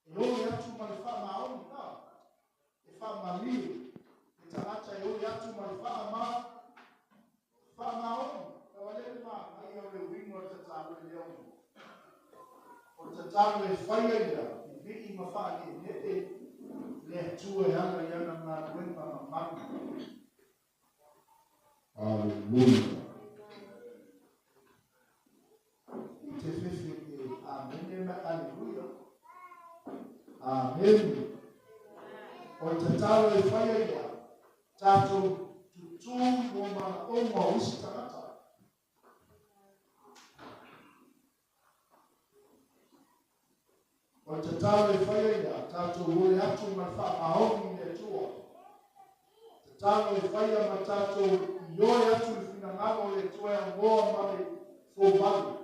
E oi atu ma le wha maoni na, e wha maliu, e tanata e oi atu ma le wha maoni, Famaoni, na wale ma ai o wingo te tabu le ono. O te tabu le whaia ia, i viki mawha ki nete, le tue ana iana ngā wenga ma manu. Hallelujah. I te whiwhi ki amene me aleluia. Amen. O te tabu le whaia ia, tātou tu moma o isi tanata. O te tau e whaia ia, tātou ule atu ma wha maoni le tua. Te tau e whaia ma tātou i oe atu i whina ngamo le tua e ngoa mare fōmalu.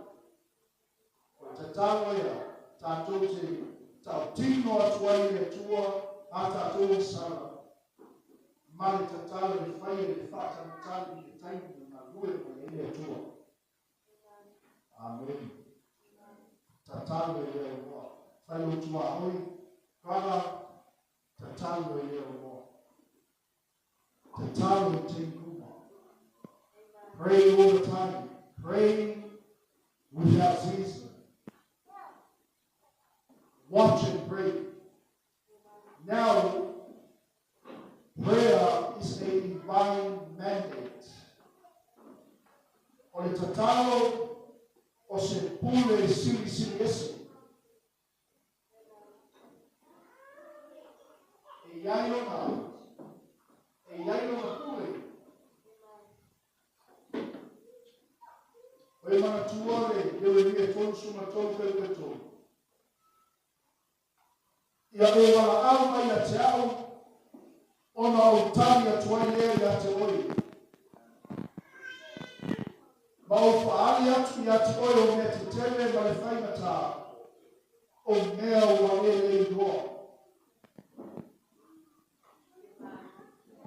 O te tau ia, tātou te tau tino atu ai le tua, a tātou sara. Mare tatalo le whaia le whata matali le taimi na lue ma le tua. Amen. Tatalo e leo moa. Whaio tua hoi, kara tatalo e leo moa. Tatalo e te kuma. Pray all the time. Pray without ceasing. Watch and pray. Now, prayer is a divine mandate. O le tatalo o se pule siri ese. E iai ona pule. O e mana tuare, eu e mia tonsu ma tonsu e tonu. Ia o wala au mai a te au, ona o tani atu ai lea ia te oi. Ma o whaari atu ia te oi o mea te tele ma le whaingata o mea ua lei doa.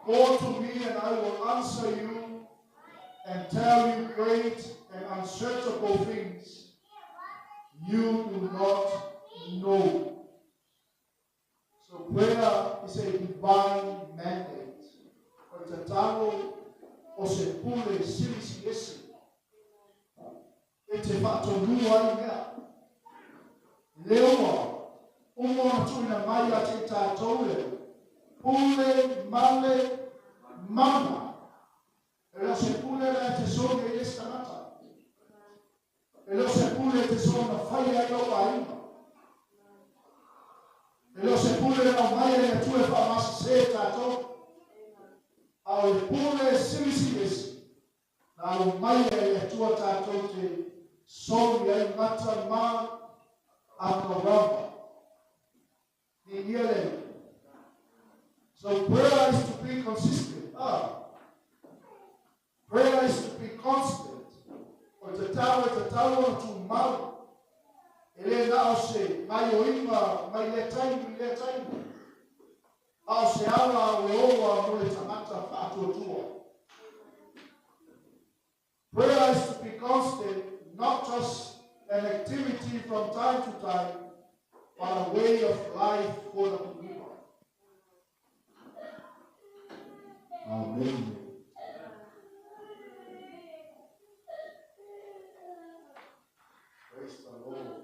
Go to me and I will answer you and tell you great and unsearchable things you do not know. So prayer is a divine mandate. O te talo o se pule sirisi ese. E te whatonua i mea. Leoa, umona tuina mai a te tātou leo. Pule, male, mana. E leo se pule la te songa i esta nata. E leo se pule te songa whaia i o aima. E leo se pule na mai e tue wha masi se tātou. Au e pule sirisi esi. na umaya ya tua tatote so ya mata ma akaramba ni yele. So prayer is to be consistent. Prayer is to be constant. Tatawa to mal. Ele na ose mayo ima mai time. Ose ala weowa mole tamata atotua. Prayer is to be constant, not just an activity from time to time, but a way of life for the believer. Amen. Praise the Lord.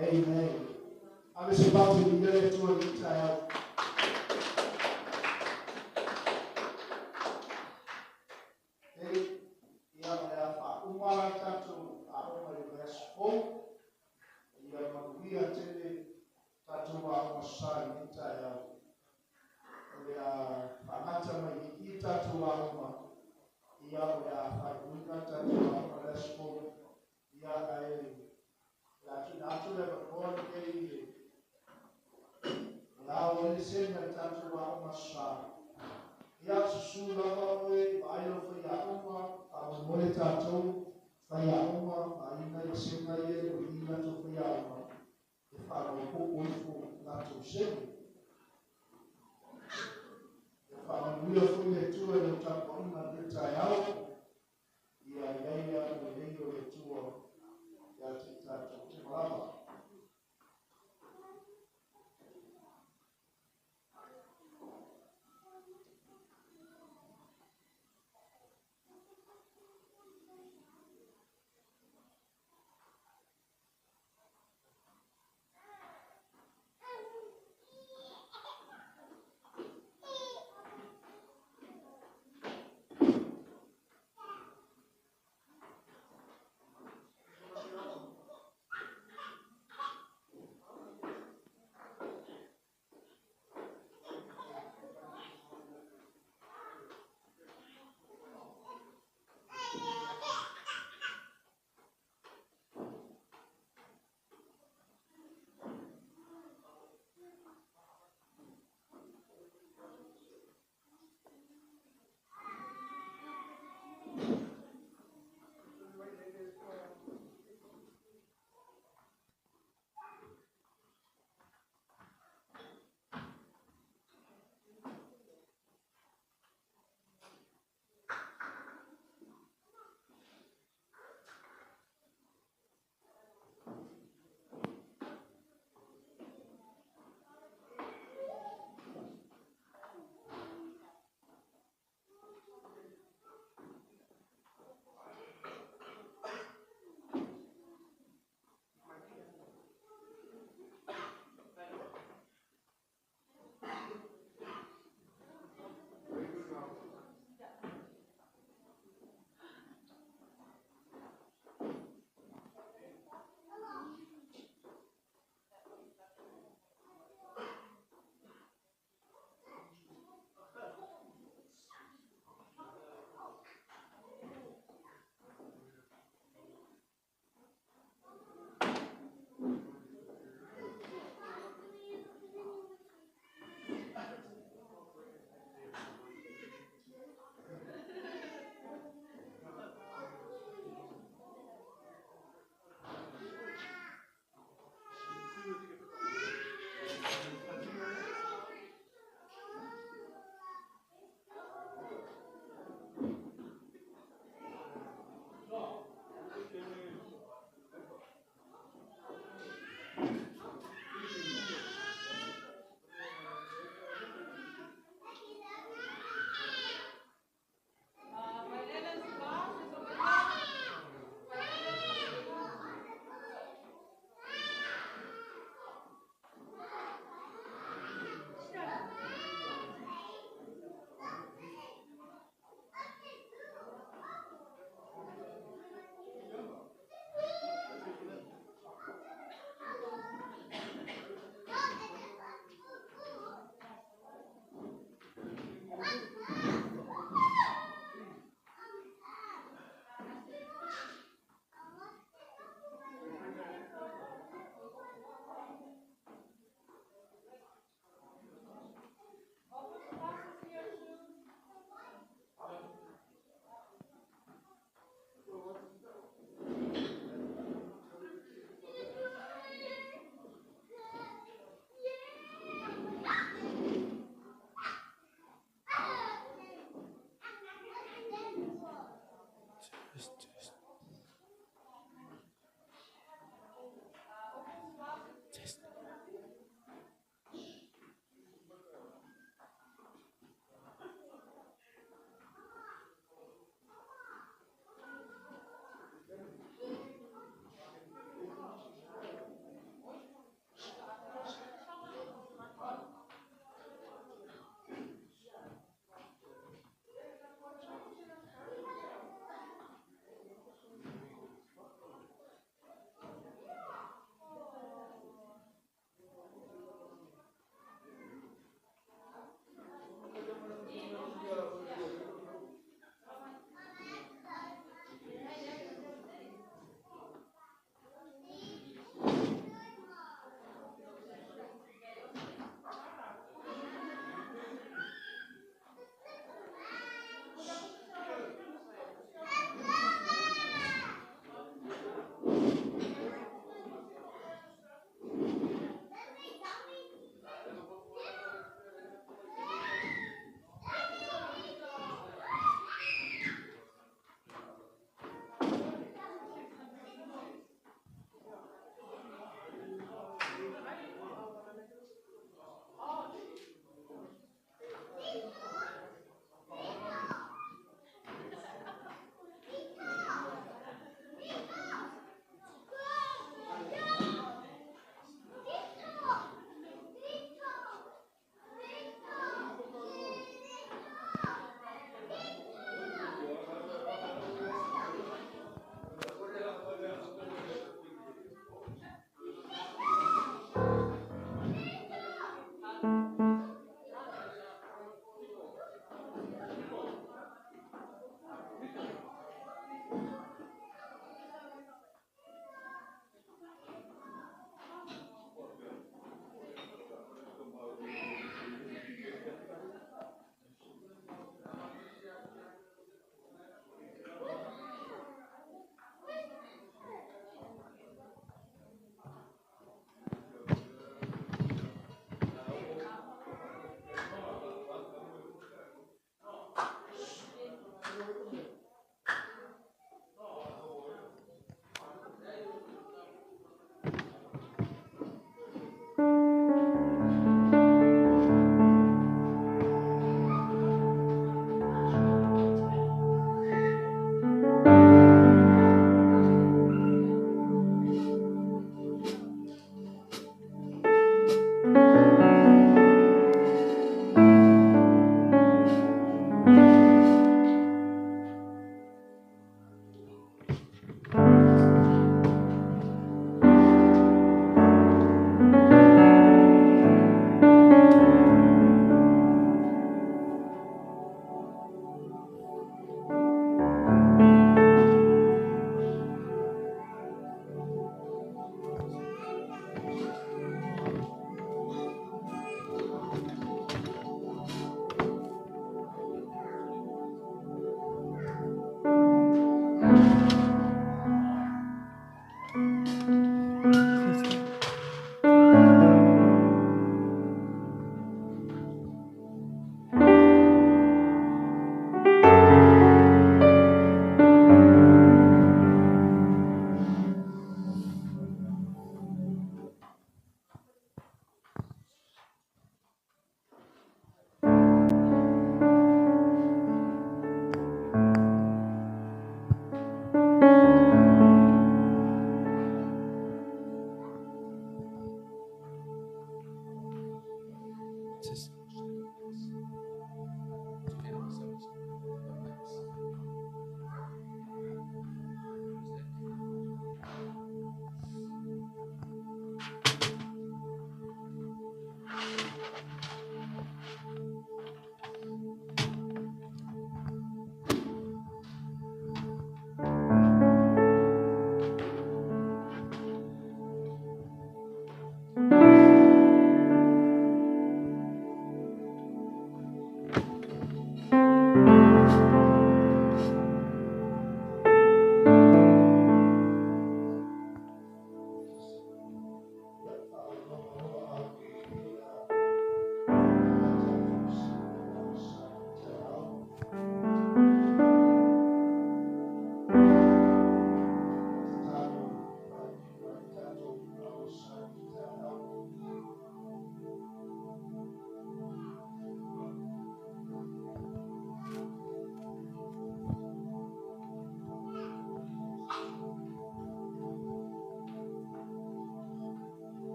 Amen. I'm just about to be there to a child.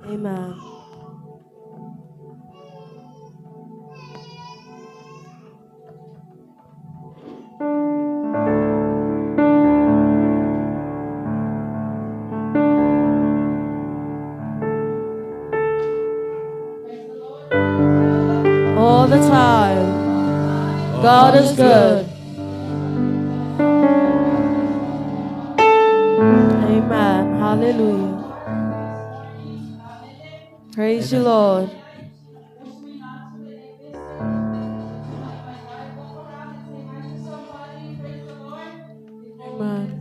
Amen. All the time. God is good. Amen. Hallelujah. Praise you, Lord. Amen.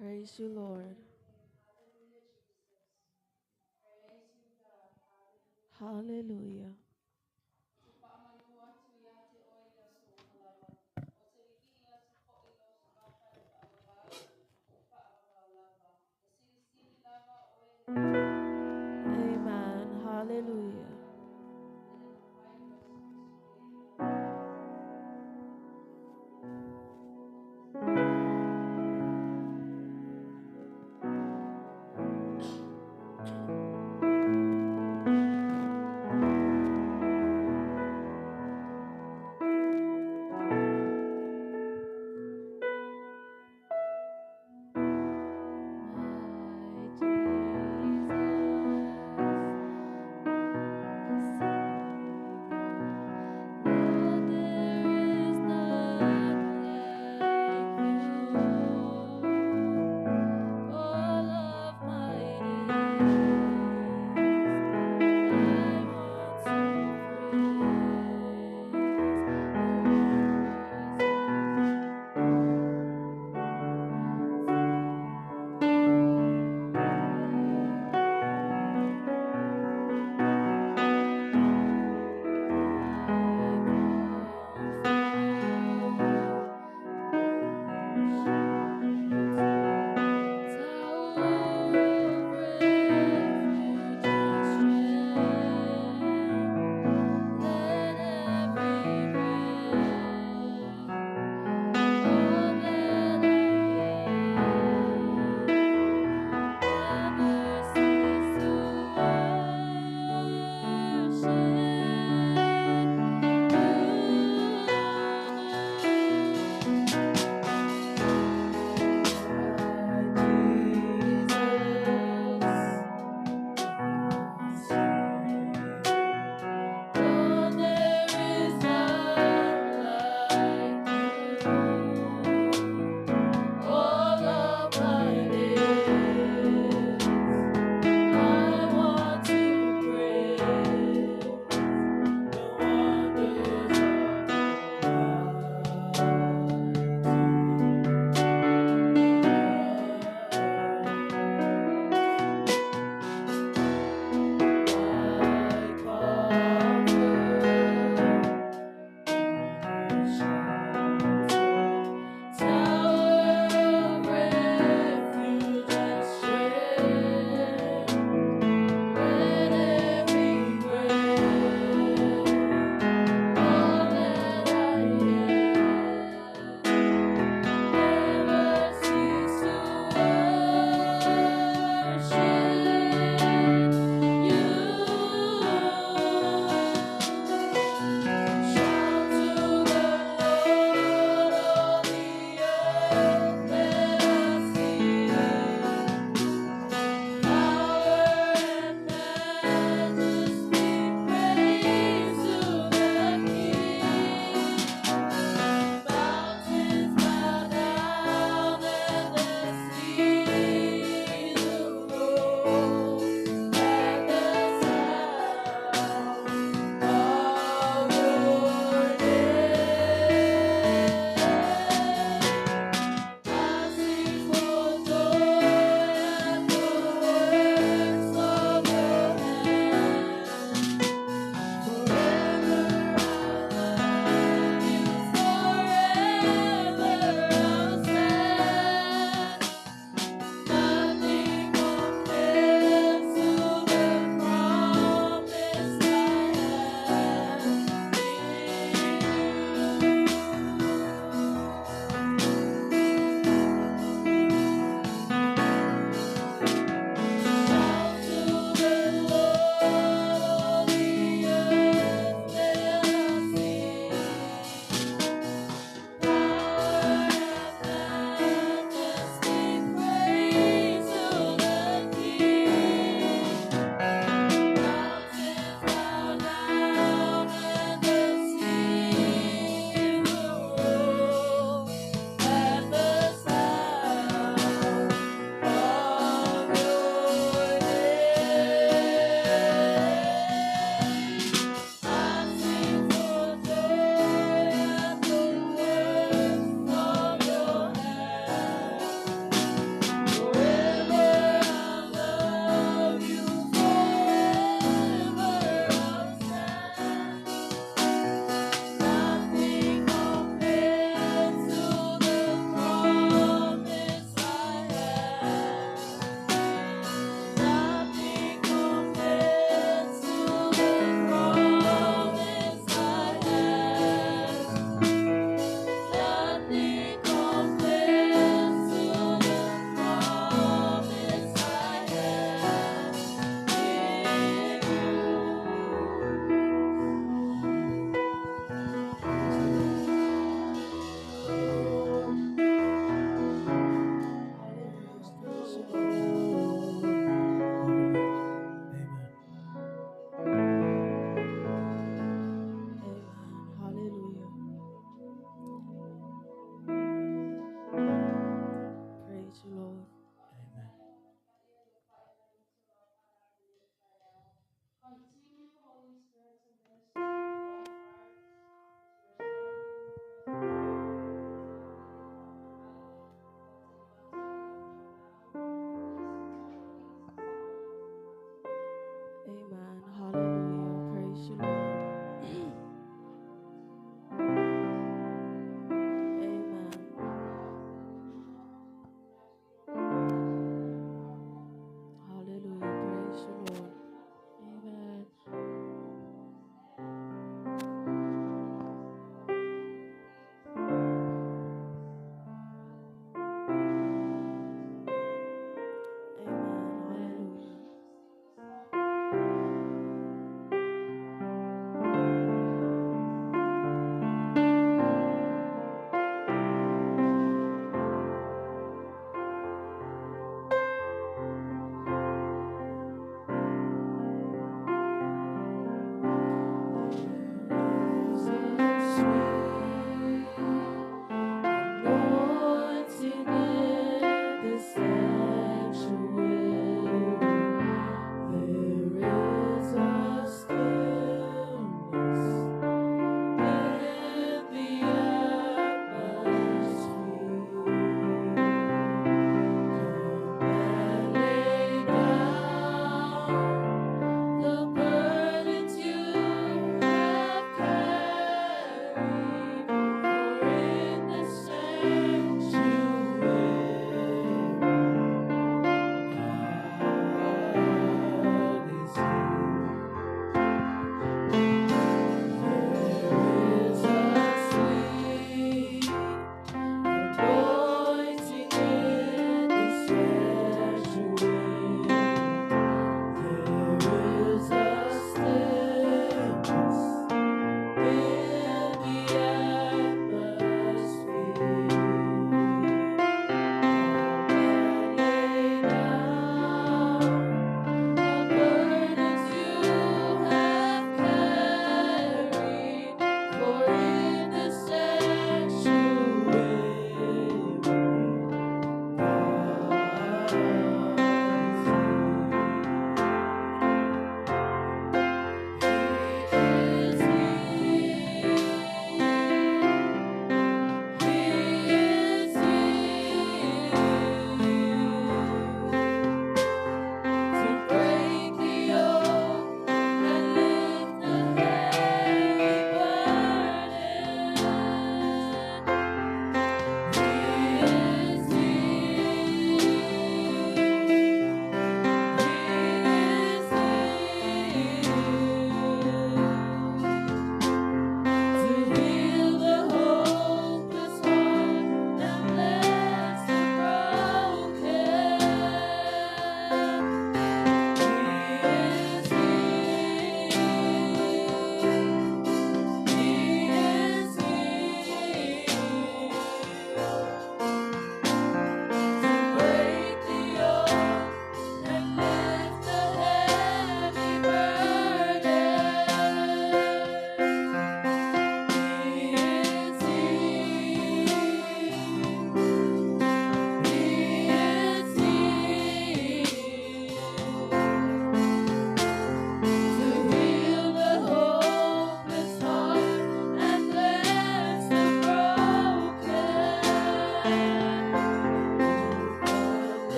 Praise you, Lord. Hallelujah. Amen. Hallelujah. My Jesus,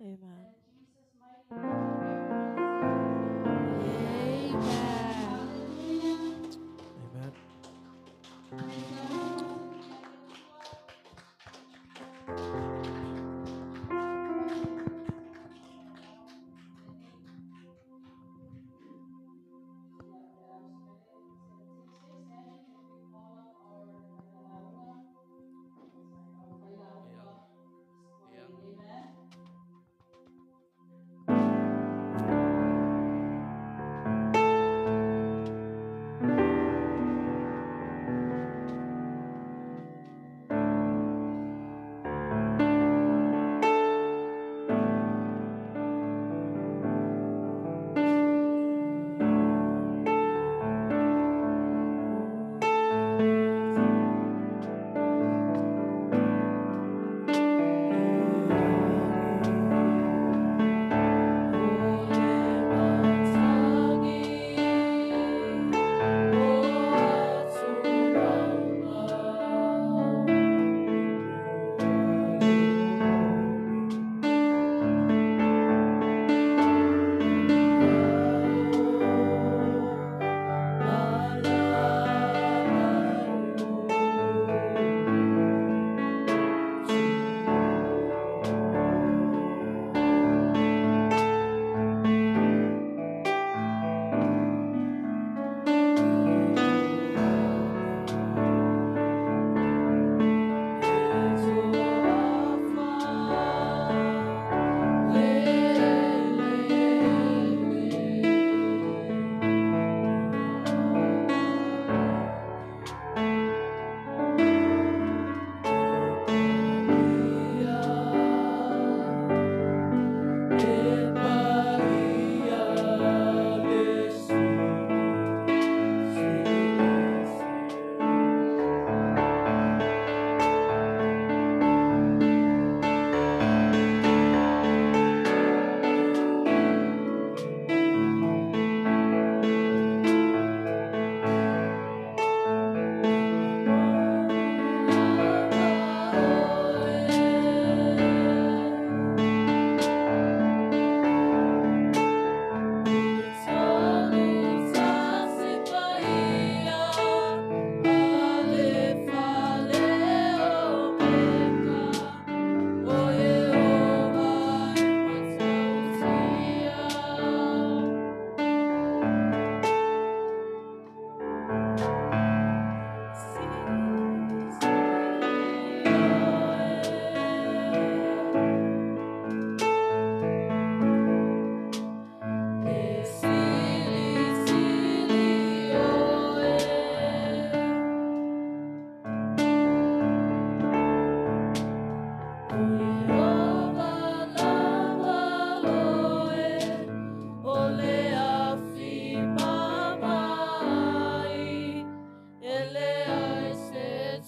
Amen. In Jesus' mighty name, everyone say Hallelujah. Amen. Praise God.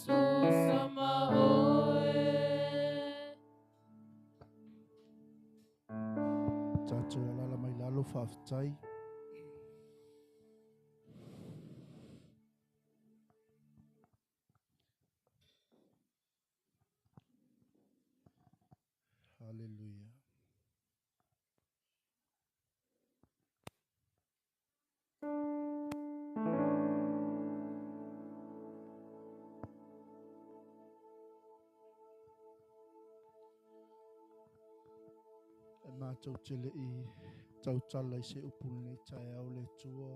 Amen. Tātou alala mai lalo whawhitai. Hallelujah. E mātou tele I tautala I se upuni nei tae au le tua.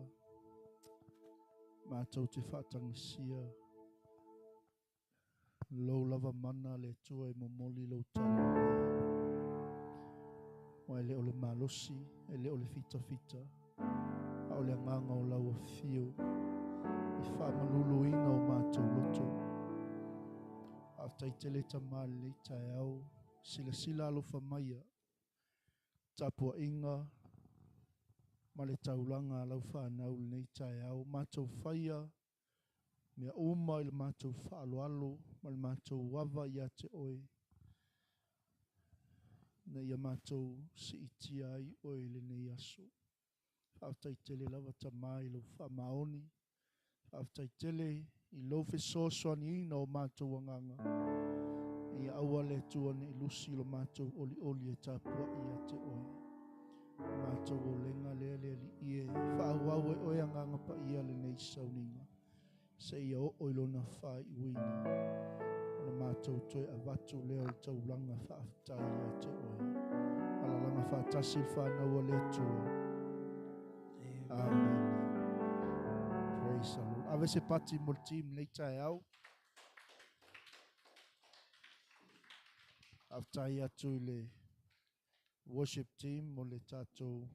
Mātou te whaatangisia. Lou lava mana le tua I momoli lau tala nei. O ele o le malosi, ele o le fita fita. A o le nganga o lau o fiu. I whaamalulu ina o mātou loto. A taitele tamale nei tae au. Sila sila alofa maia. Tapua inga. Ma le taulanga lau whanau nei tae au. Mātou whaia. Mea uma I le mātou whaaloalo. Ma le mātou wawa ia te oe. Na ia mātou si itia I oe le nei aso. Whaaftai tele lawa tamai lo whamaoni. Whaaftai tele I lo fe sosoani ina o mātou anganga. Ia aua le tua ne ilusi lo mātou oli e tāpua ia te oe. Mātou o lenga lea lea li ie. Whaawau e oe anganga pa ia le nei sauninga. Se ia o oilona whai uini. Ona mātou toi a watu leo i taulanga whaaftai ia te oe. Alalanga whaatasi whanau le tua. Amen. Praise the Lord. Ave se pati mo team nei tae au. Aftai atu le worship team mo le tātou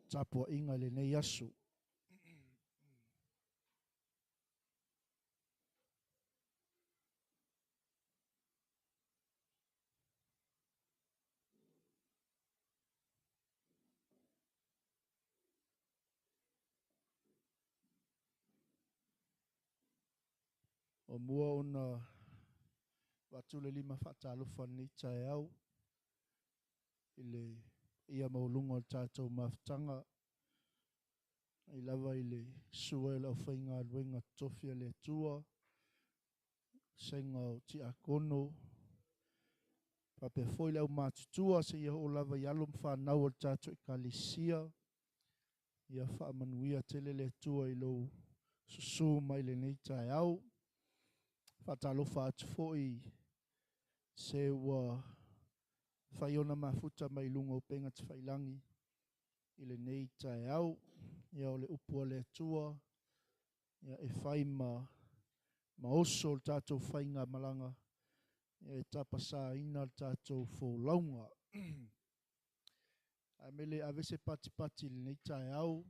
tapua inga le nei asu. O mua ona watu le lima whaatalofa ni tae au. Ile ia maulunga o tātou maftanga. I lava ile sua e lau whainga luenga tofia le tua. Senga o ti akono. Pape foi lau mātutua se ia o lava i alum whanau o tātou i kalisia. Ia whaamanuia tele le tua i lau susu mai le nei tae au. Whaatalofa atu foi se ua whaiona mafuta mai lunga o penga te whailangi. I le nei tae au. Ia o le upua le tua. Ia e whai ma oso o tātou whainga malanga. Ia e tapasa ina o tātou wholaunga. A mele avese pati pati le nei tae au.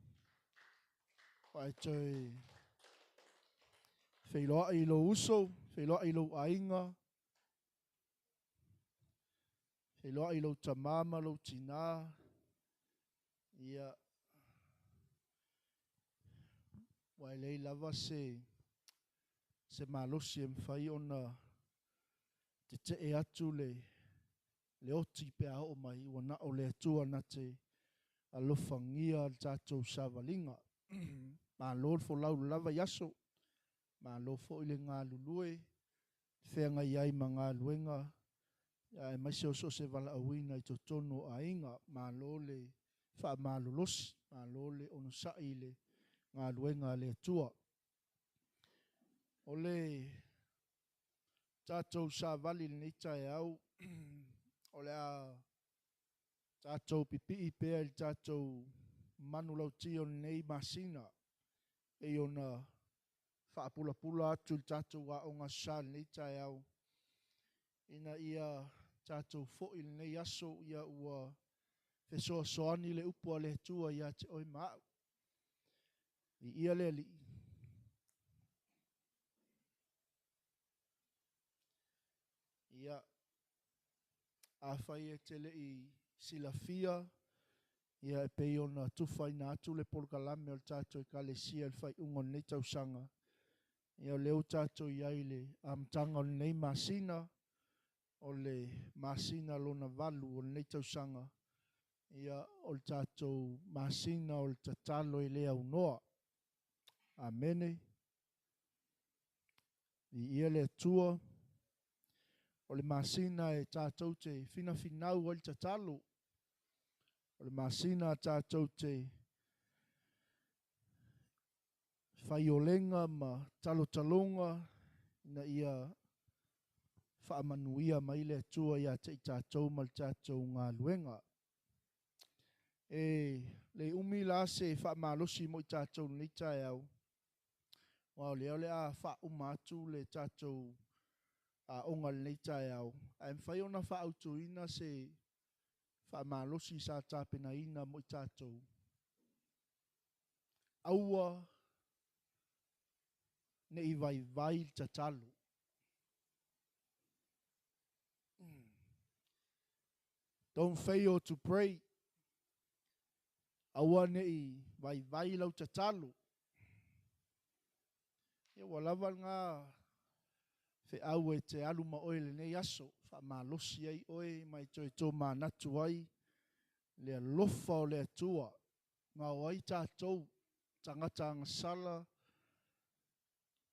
Pai toi whailoa i lo uso. Whailoa i lo ainga. Whailoa i lo tamama lo tina. Ia wai lei lava se malosi e mwhai ona te e atu le oti pe a o mai wana o le atua na te alofangia tātou savalinga. Ma lor fo lau lava yaso. Ma lo fo ile ngā lulue. Whenga iai ma ngā luenga. Ia e maise o so se vala awina i to tono a inga. Ma lo le wha ma lulosi. Ma lo le ono sai le ngā luenga le atua. O le tātou savali le tae au. O le a tātou pipi i pēr i tātou manu lau tio nei masina. E ona whaapula pula atu i tātou wa o ngā sā nei tae au. Ina ia tātou fo i nei aso ia ua whesoa soani le upua le tua ia te oi mau. I ia le li. Ia a whai e tele i silafia. Ia e pei ona tufai na atu le polkalame o tātou i kalesia il whai ungon nei tausanga. Ia o leo tātou iai le amtanga o nei masina. O le masina lona valu o nei tausanga. Ia o le tātou masina o le tatalo i lea unoa. Amene. I ia le tua. O le masina e tātou te fina finau o le tatalo. O le masina tātou te whaiolenga ma talotalonga na ia whaamanuia mai le tua ia te i tātou ma le tātou ngā luenga. E le umi la se whaamalosi mo i tātou ni tae au. Wao leo le a whaumatu le tātou a onga le tae au. A mwhai ona whaautuina se whaamalosi sa tāpena ina mo i tātou. Aua ne i vai tatalo. Don't fail to pray. Aua ne i vai lau tatalo. Ia walawa ngā fe au e te aluma oe le nei aso. Wha malosi ai oe mai toi tō mānatu ai. Le alofa o le atua. Ngā oai tātou tangata ngasala.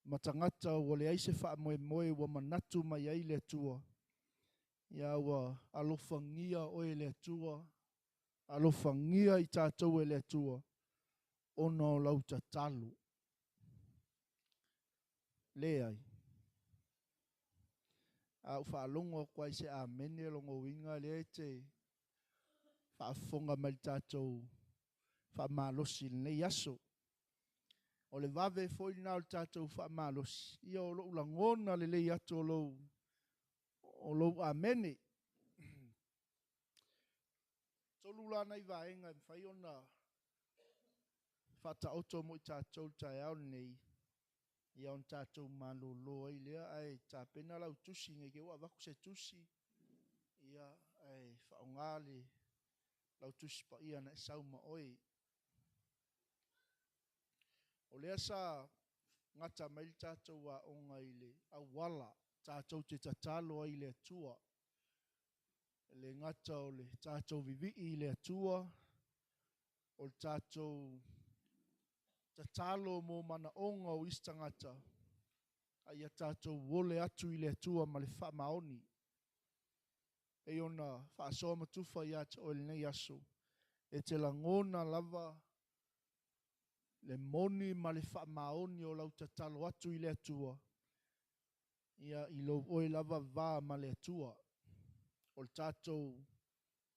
matangata o le aise wha moe moe wa manatu mai ai le atua. Ia wa alofangia oe le atua, alofangia i tātou e le atua, ona o lau tatalu. Le ai. Au whaalongo kwa se amene longo winga le te whaafonga mai tātou whaamalosi nei aso. O le vave foi nao tātou whaamalosi. Ia o lo ulangona le lei ato o lo amene. Tolu lana i vaenga i whai ona whata oto mo i tātou tai au nei. Ia on tātou malolo ai lea ai tā pena lau tusi ngai ke ua waku se tusi. Ia ai whaongale lau tusi pa ia na sauma oi. O lea sa ngata mai tātou wa onga ile a wala tātou te tatalo ai le atua. Le ngata o le tātou vivi i le atua. O le tātou tatalo mo mana onga o istangata. Ai a tātou wole atu i le atua ma le wha maoni. E ona wha asoa matufa i ata o le nei aso. E te langona lava le moni ma le wha maoni o lau tatalo atu i le atua. Ia i lo oe lava vā ma le atua. O le tātou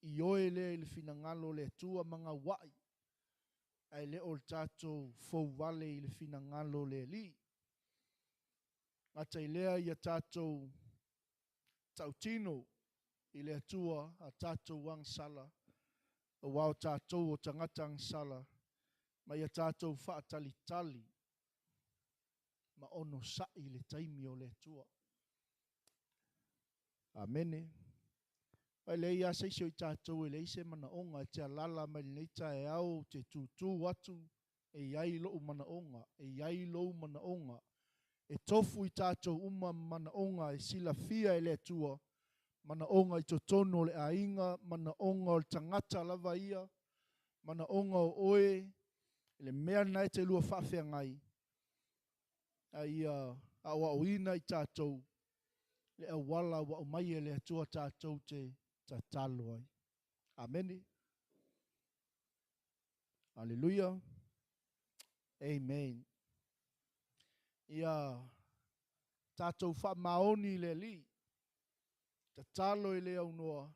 i oe le le finangalo le atua manga wai. Ai le o le tātou fau vale i le finangalo le li. Ngata i lea i a tātou tautino i le atua a tātou wang sala. O wao tātou o tangata ang sala. Ma i a tātou wha tali tali. Ma ono sa i le taimi o le atua. Amene. Pai le ia seisio i tātou e le ise mana onga te alala mai le neita e au te tūtū watu e iai lo mana onga, e iai lo mana onga. E tofu i tātou uma mana onga e sila fia e le atua, mana onga i totono le ainga, mana onga o le tangata lava ia, mana onga o oe, le mea nai te lua whawhia ngai. Ai a wauina i tātou, le awala wa umai e le atua tātou te tatalo ai. Amene. Hallelujah. Amen. Ia tātou wha maoni le li. Tatalo i le au noa.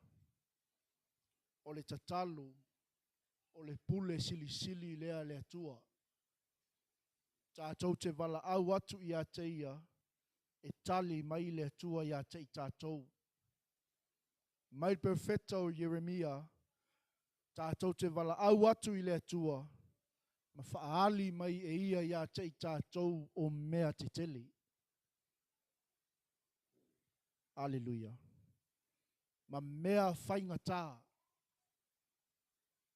O le tatalo. O le pule sili sili lea le atua. Tātou te wala au atu i a te ia. E tali mai le atua i a te i tātou. Mai perfecta o Jeremia. Tātou te wala au atu i le atua. Ma whaali mai e ia i a te i tātou o mea te tele. Alleluia. Ma mea whaingata.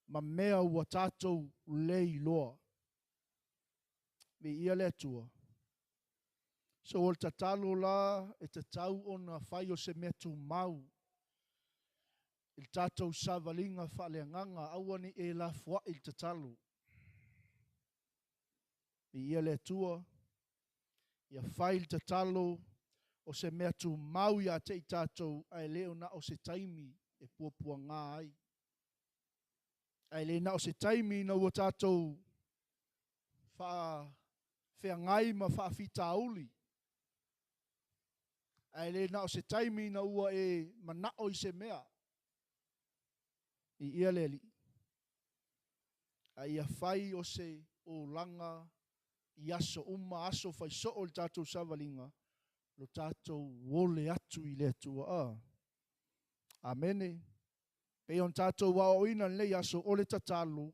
Ma mea ua tātou lei loa. Me ia le atua. So o le tatalo la e te tau o na whai o se mea tu mau. Il tātou savalinga whale nganga awani e la fwa il tatalo. Me ia le atua. Ia whai il tatalo o se mea tu mau ia te i tātou ai leo na o se taimi e puapua ngā ai. Ai le na o se taimi na ua tātou whea ngai ma wha fita uli. Ai le na o se taimi na ua e manao i se mea. I ia le li. Ai a whai o se o langa i aso uma aso whai so o le tātou savalinga. Lo tātou wole atu i le atua. Amene. Pe on tātou wa o ina le aso o le tatalu.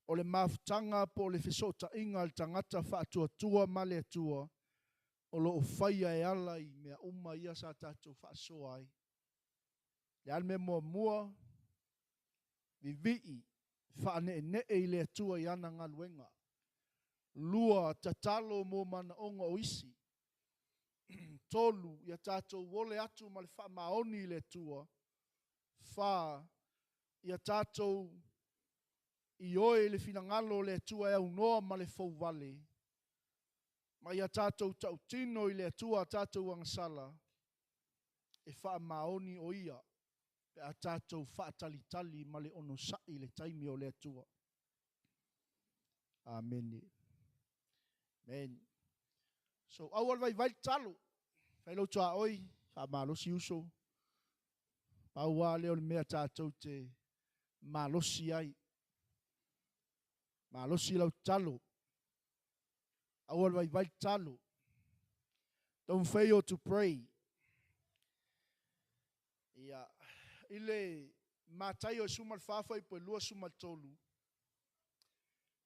O le mafutanga po le fesota inga le tangata whaatua tua ma le atua. O lo o whaia e ala i mea uma ia sa tātou whaasoa ai. Le alme mua mua. Vivii. Whaane ne e le atua i ana ngā luenga. Lua tatalo mo mana onga o isi. Tolu ia tātou wole atu ma le wha maoni le tua. Wha ia tātou i oe le finangalo le tua e au noa ma le fau vale. Mai a tātou tau tino i le atua tātou angsala. E wha maoni o ia. Pe a tātou wha tali ma le ono sai le taimi o le atua. Amen. Amen. So awal vai talo. Whai lau tua oi. Wha malosi uso. Paua leo le mea tātou te malosi ai. Malosi lau talo. Awal vai talo. Don't fail to pray. Ia. Ile matai o sumal fafa i po lua sumal tolu.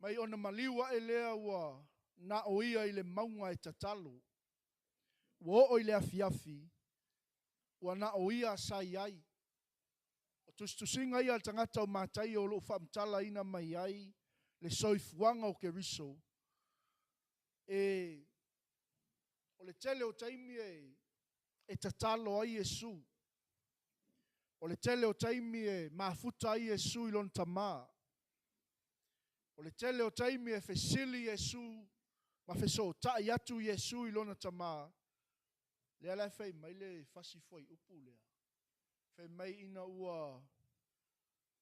Mai ona maliwa e lea ua na o ia i le maunga e tatalo. Wo o i le afiafi. Ua na o ia sai ai. O tustusinga ia tangata o matai o lo whamtala ina mai ai. Le soifuanga o ke riso. O le tele o taimi e tatalo ai Yesu. O le tele o taimi e mafuta ai Yesu i lon tamaa. O le tele o taimi e fesili Yesu. Ma feso tai atu Yesu i lona tamaa. Lea lai fei mai le fasi foi upu lea. Fei mai ina ua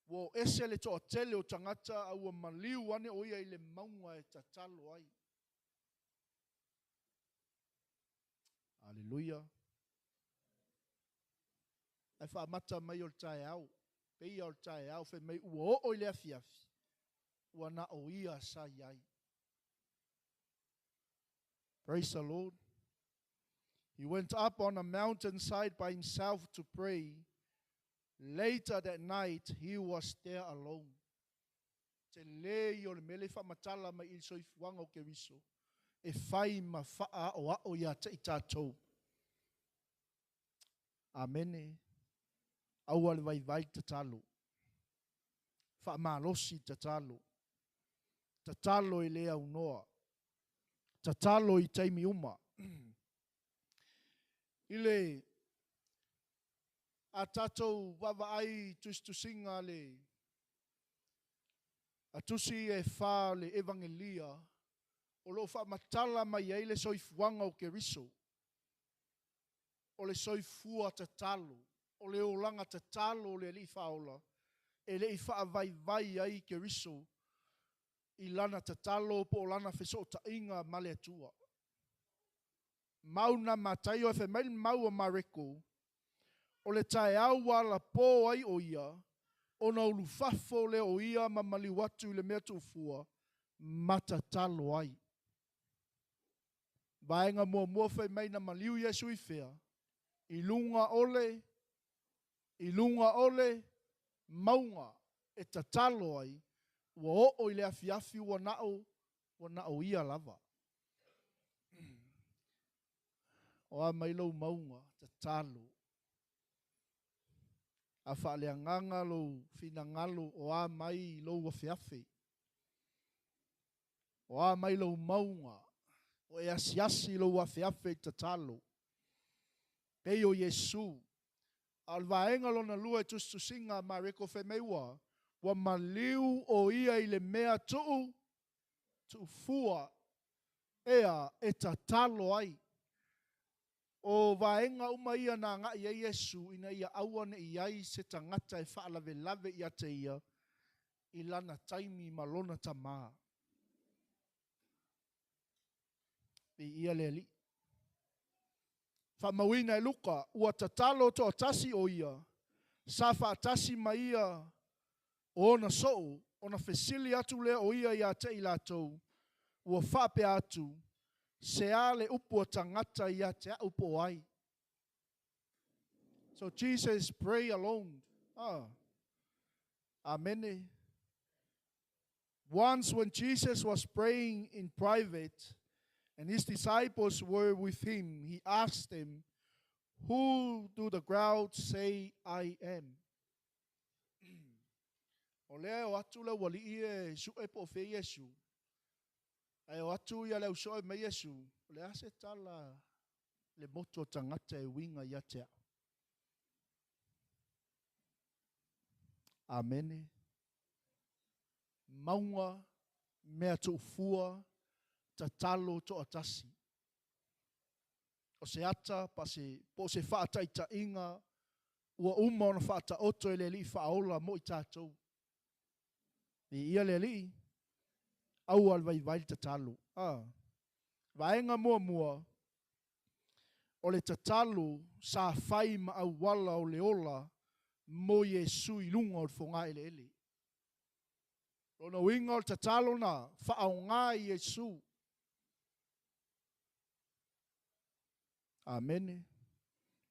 wo ese le toa tele o tangata a ua maliu ane o ia i le maunga e tatalo ai. Aleluia. Ai wha mata mai o tae au. Pei o tae au fei mai ua o i le afiafi. Ua na o ia sa iai. Praise the Lord. He went up on a mountainside by himself to pray. Later that night, he was there alone. Te lei o le mele wha matala mai il soifuanga o ke riso. E whai ma wha o a o ia te i tātou. Amene. Aua le vai te talo. Wha malosi te talo. Te talo i lea unoa. Te talo i teimi uma. Ile a tātou wawa ai tustusinga le a tusi e wha le evangelia o lo wha matala mai ei le soifuanga o ke riso. O le soifua te talo. O le olanga te talo o le li whaola. E le i wha vai ai ke riso. I lana te talo po o lana wheso ta inga male atua. Mauna matai o e whemail mau o mareko. O le tae aua la pō ai o ia. O na ulu fafo le o ia ma mali watu le mea tufua. Mata talo ai. Vaenga mua whemai na maliu Yesu i whea. I lunga ole, maunga e ta talo ai. Ua o i le afiafi ua nao ia lava. O a mai lau maunga, ta talo. A whaale anganga lau whina ngalo o a mai lau afiafi. O a mai lau maunga. O e asiasi lau afiafi ta talo. Pei o Yesu. Al vaenga lona lua e tustusinga ma reko whemeiwa. Wa maliu o ia i le mea tuu fua. Ea e ta talo ai. O vaenga uma ia na ngā ia Yesu ina ia awane iai se tangata e whaalawe lave ia te ia i lana taimi malona ta maa. Pe ia le li. Whamawina e luka ua tatalo to atasi o ia. Sa whaatasi ma ia o na soo, o na fesili atu lea o ia ia te i lātou. Ua whape atu. Se ale upo tangata ia te upo ai. So Jesus pray alone. Amen. Once when Jesus was praying in private and his disciples were with him, he asked them, "Who do the crowd say I am?" O lea o atu le wali e su e po fe Yesu. Ai o atu ia le uso me Yesu. Le ase tala le moto tangata e winga ia te. Amen. Maunga mea tu fua ta talo to atasi. se ata, po se whaataita inga, ua uma ona whaata oto e le li whaola mo I tātou. Ia le li, au al vai te talo. Vaenga mua, o le tatalu sa whai ma au wala o le ola mo Yesu I lunga o le whonga ele. Lona winga o le tatalo na whaau ngā Yesu. Amen.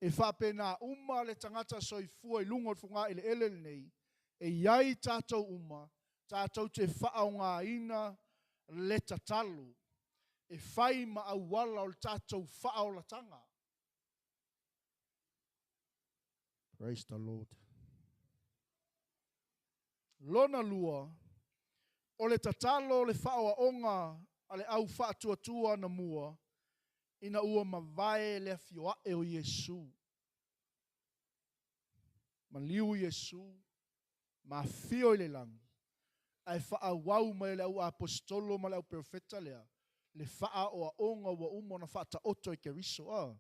E whapena uma le tangata soifua I lunga o le whonga ele nei, e iai tātou uma, tātou te whaau ngā ina le tatalu, e whai ma au wala o le tātou whaau la tanga. Praise the Lord. Lona lua, o le tatalo le whaua onga a le au whaatuatua na mua, ina ua mawai le fioae o Yesu. Ma liu Yesu, ma fio I le langi, ai whaawau mai le au apostolo ma le au profeta lea, le whaa o a onga wa umo na whaata oto I keriso.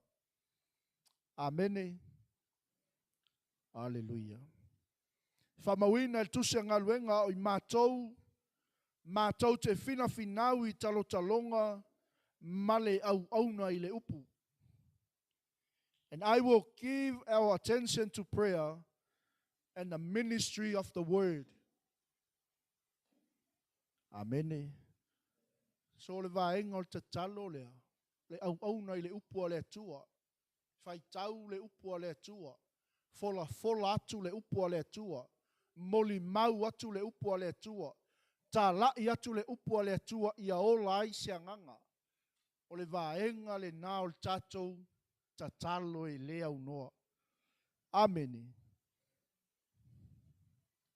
Amene. Aleluia. Whamawina e tusia ngā luenga o I mātou te whina whinawi talotalonga male au auna I le upu. And I will give our attention to prayer and the ministry of the word. Amen. So le vaenga o te talo lea, le au auna I le upu a le atua, whai tau le upu a le atua, fola atu le upu a le atua, moli mau atu le upu a le atua, tā lai atu le upu a le atua ia ola ai se anganga. O le vaenga le nā o le tātou ta talo e lea unoa. Amene.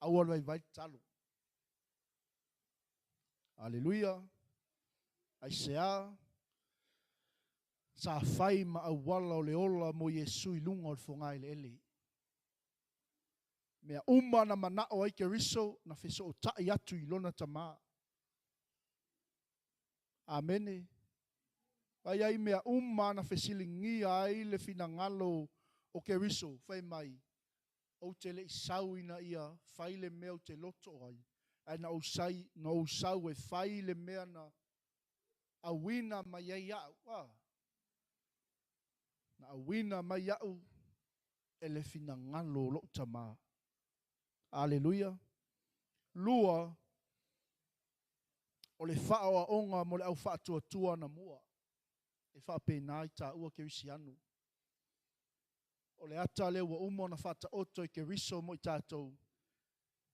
Awal vai talo. Aleluia. Aisea. Sa fai ma awala o le ola mo Yesu I lunga o le whongai le ele. Mea uma na manao ai ke riso na wheso o tai atu I lona tama. Amene. Pai ai mea uma na whesilingi ai le finangalo o ke riso, whai mai. O te le isau ina ia, whai le mea o te loto ai. Ai na usau e whai le mea na awina mai ai au. Na awina mai au e le finangalo lo tama. Aleluia. Lua, o le whaoa onga mo le au whaatua na mua. E whapena I tā ua ke risi anu. O le ata le ua umo na whata oto I ke riso mo I tātou.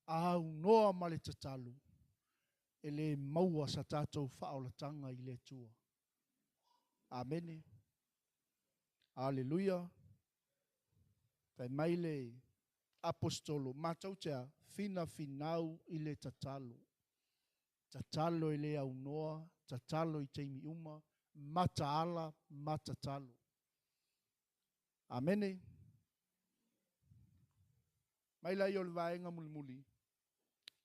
Au noa ma le tatalu. E le maua sa tātou whaolatanga I le tua. Amene. Aleluia. Pai mai le apostolo. Mātou tea fina finau I le tatalu. Tatalo I le au noa. Tatalo I teimi uma. Mata ala, mata talo. Amene. Mai lai o le vaenga muli.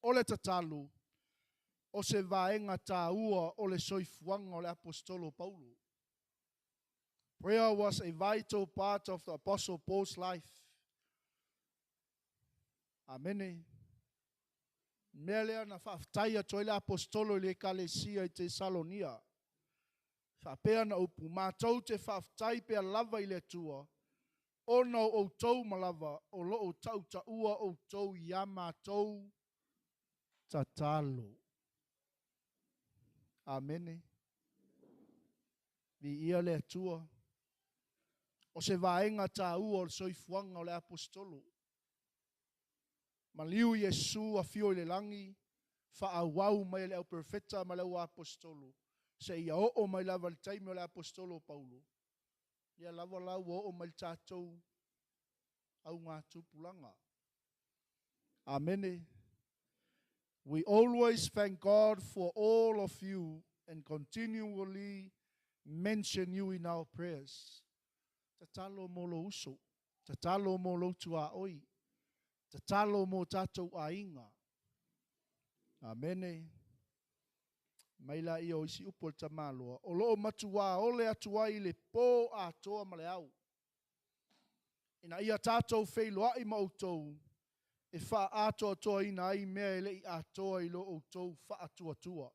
O le tatalo, o se vaenga tā ua o le soifuanga o le apostolo Paulo. Prayer was a vital part of the Apostle Paul's life. Amene. Mea lea na whaaftaia toi le apostolo I le kalesia I Tesalonia. Whapea na upu mātou te whaaftai pea lava I le tua. Ona o tau malava, o lo o tau ta ua o tau ia mātou tatalo. Amene. Vi ia le tua. O se vaenga tā ua o le soifuanga o le apostolo. Maliu Yesu a fio I le langi, whaawau mai le au profeta ma le au apostolo. Se ia o mai lava le taimi o le apostolo Paulo. Ia lava lau o mai tātou au ngā tupulanga. Amene. We always thank God for all of you and continually mention you in our prayers. Tatalo mo lo uso. Tatalo mo lo tua oi. Tatalo mo tātou a inga. Amene. Mai la i o isi upo le tamaloa. O loo matua ole atua i le pō atoa ma le au. Ina ia tātou wheiloa i mautou. E wha atoa toa ina ai mea ele i atoa i lo outou wha atua tua.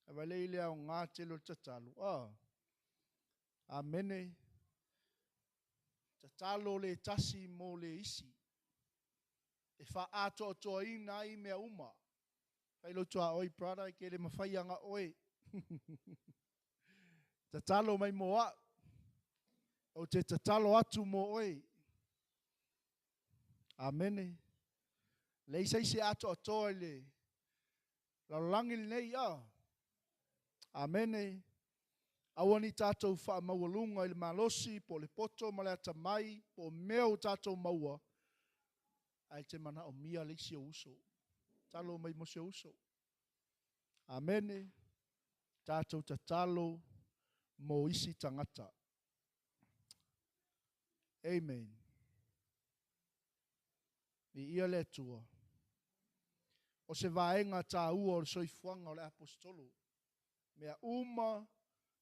E wale i lea o ngā telo tatalo. Amene. Tatalo le tasi mo le isi. E wha atoa toa ina ai mea uma. Kailo tua oi prada ke le mawhaianga oi. Tatalo mai moa. O te tatalo atu mo oi. Amene. Leisa isi atoa toa le. Laulangi nei Amene. Awani tātou wha mawalunga i le malosi po le poto ma le atamai po meo tātou maua. Ai te mana o mia le isi o uso. Talo mai mo se uso. Amene. Tātou tatalo mo isi tangata. Amen. Ni ia le tua. O se vaenga tā ua o le soifuanga o le apostolo. Mea uma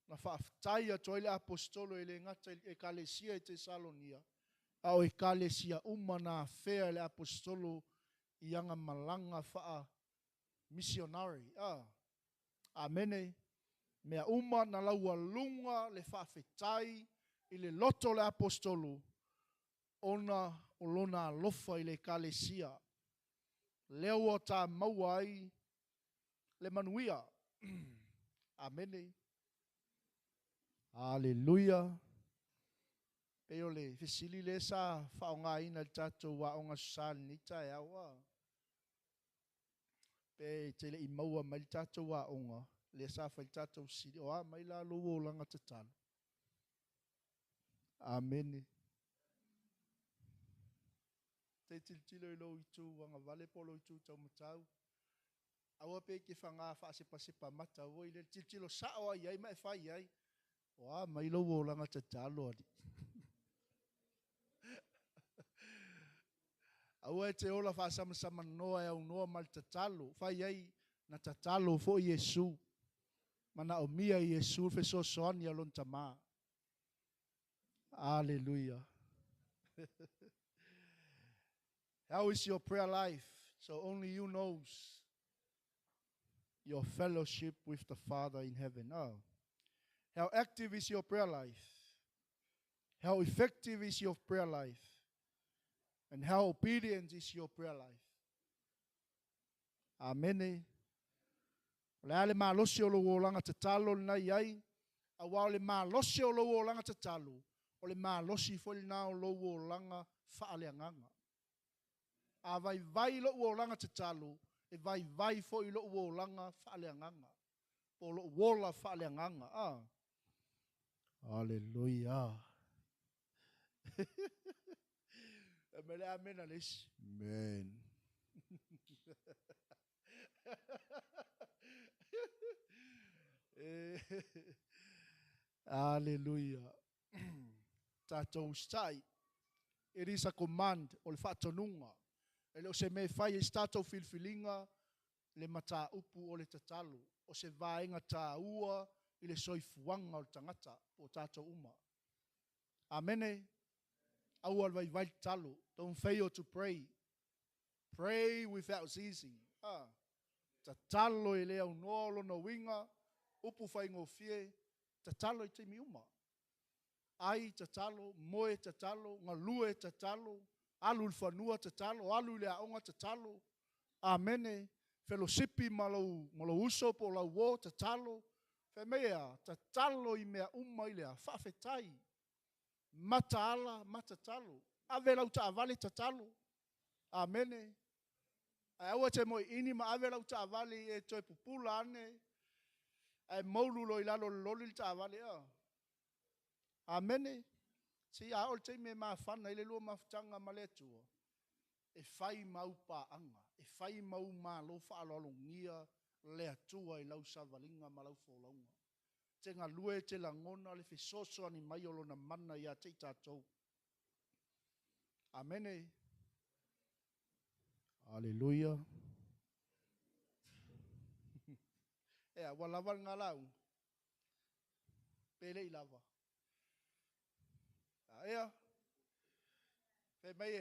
na whaaftaia toi le apostolo e le ngata e kalesia e te Salonia. Au e kalesia uma na whea le apostolo i anga malanga wha missionary. Amene. Mea uma na laua lunga le whaafetai i le loto le apostolo. Ona o lona alofa i le kalesia. Leo o tā mauai le manuia. Amene. Aleluia. Peo le fesili le sa whaonga ina le tatou wa onga susani ni tae awa. Pe te le i maua mai le tatou wa onga. Le sa whai tatou siri. Oa mai la lowo langa te talo. Amene. Te tiltilo i lo i tū wanga vale polo i tū tau matau. Awa pe ke whanga whaasipa mata o i le tiltilo sao ai ai mai whai ai. Oa mai lowo langa te talo adi. Awa e te ola whaasama noa e au noa mal te talo. Whai ai na te talo fo i Yesu. Mana o mia i Yesu fe so soani alon tama. Hallelujah. How is your prayer life? So only you knows your fellowship with the Father in heaven. How active is your prayer life? How effective is your prayer life? And how obedient is your prayer life? Amen. Le ale malosi o lo langa te talo na iai. Awa le malosi o lo langa te talo. O le malosi foli na o lo langa faaleanganga. A vai lo langa te talo. E vai fo i lo langa faaleanganga. O lo wola faaleanganga. Hallelujah. Mele amen alis. Amen. Hallelujah. Tatou stai. It is a command o le whatonunga. E leo se me whai e tatou filfilinga le mata upu o le tatalo. O se vaenga tā ua i le soifuanga o le tangata o tatou uma. Amene. Aua vai talo. Don't fail to pray. Pray without ceasing. Tatalo i lea unolo no winga. Upu whai ngofie. Tatalo i te miuma. Ai tatalo, moe tatalo, ngalue tatalo, alu whanua tatalo, alu lea onga tatalo. Amene. Fellowshipi malo uso po lau wo tatalo. Femea, tatalo i mea uma i lea. Whawhetai. Mata ala, mata talo. Ave lau ta avale tatalo. Amene. Ai aua te moi ini ma ave lau ta avale e toi pupula ane. Ai maulu lo ilalo loli ta avale a. Amene. Si a ol te me ma whana ile lua mawhtanga maletua. E whai mau pa anga. E whai mau ma lo whaalo ngia lea tua i lau savalinga ma lau wholaunga. Te ngā lue te langona le whesoso ani mai olo na mana ia te tātou. Amene. Hallelujah. Ea, walawa ngalau. Pele I lava. Ea, pe mai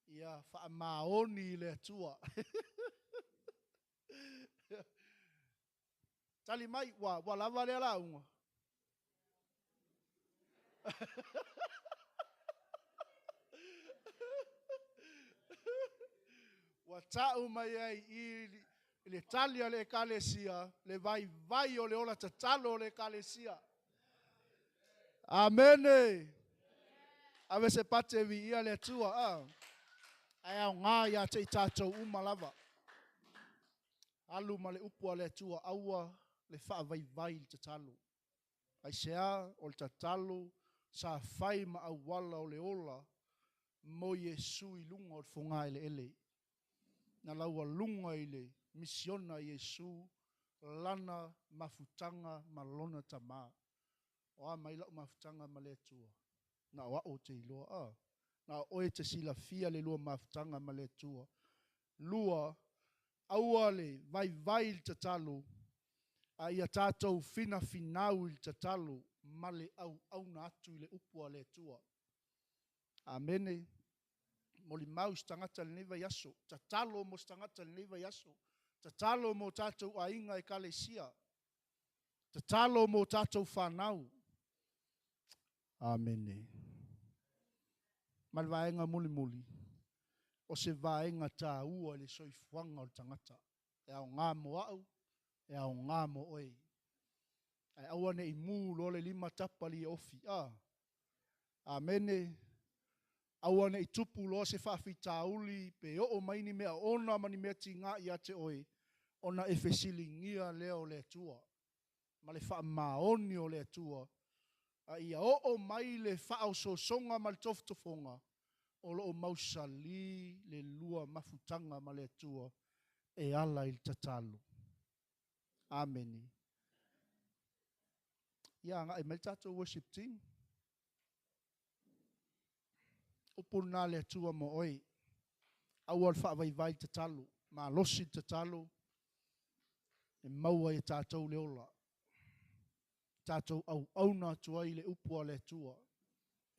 ia whaamaoni le atua. Tali mai, walawa le alaunga. Wa tau mai ai I le talia le kalesia, le vai o le ola tatalo le kalesia. Amene. Ave se pate vi ia le tua. Ai au ngā ia te tātou umalava. Alu ma le upua le tua aua le wha vai le tatalo. Ai sea o le tatalo sa whai ma au wala o le ola mo Yesu I lunga o le whonga ele ele. Na laua lunga ile misiona Yesu lana mafutanga malona tama. O a maila o mafutanga male tua. Na wa o te iloa Na oe te sila fia le lua mafutanga male tua. Lua aua le vai il tatalo. A ia tātou fina finau il tatalo. Male au na atu ile upua le tua. Amene. Moli mau stangata le neva yaso. Tatalo mo stangata le neva yaso. Tatalo mo tātou ainga e kalesia. Tatalo mo tātou whanau. Amene. Mal vaenga muli. O se vaenga tā ua le soifuanga o tangata. E au ngā mo au. E au ngā mo oi. Ai awane I mū lo le 5 tapali ofi. Amene. Awane I tupu lo se whawhitauli pe o maini mea ona mani mea ti ngā ia te oi. Ona e whesilingia leo le tua. Ma le wha maoni o le tua. A ia o mai le wha so songa ma le toftofonga. O lo o mausali le lua mafutanga ma le tua. E ala il tatalo. Ameni. Ia ngā e mai tātou worship team. Upuna le tua mo oi. Awal wha vai tatalo. Ma losi tatalo. E maua e tātou le ola. Tātou au nā tua I le upua le tua.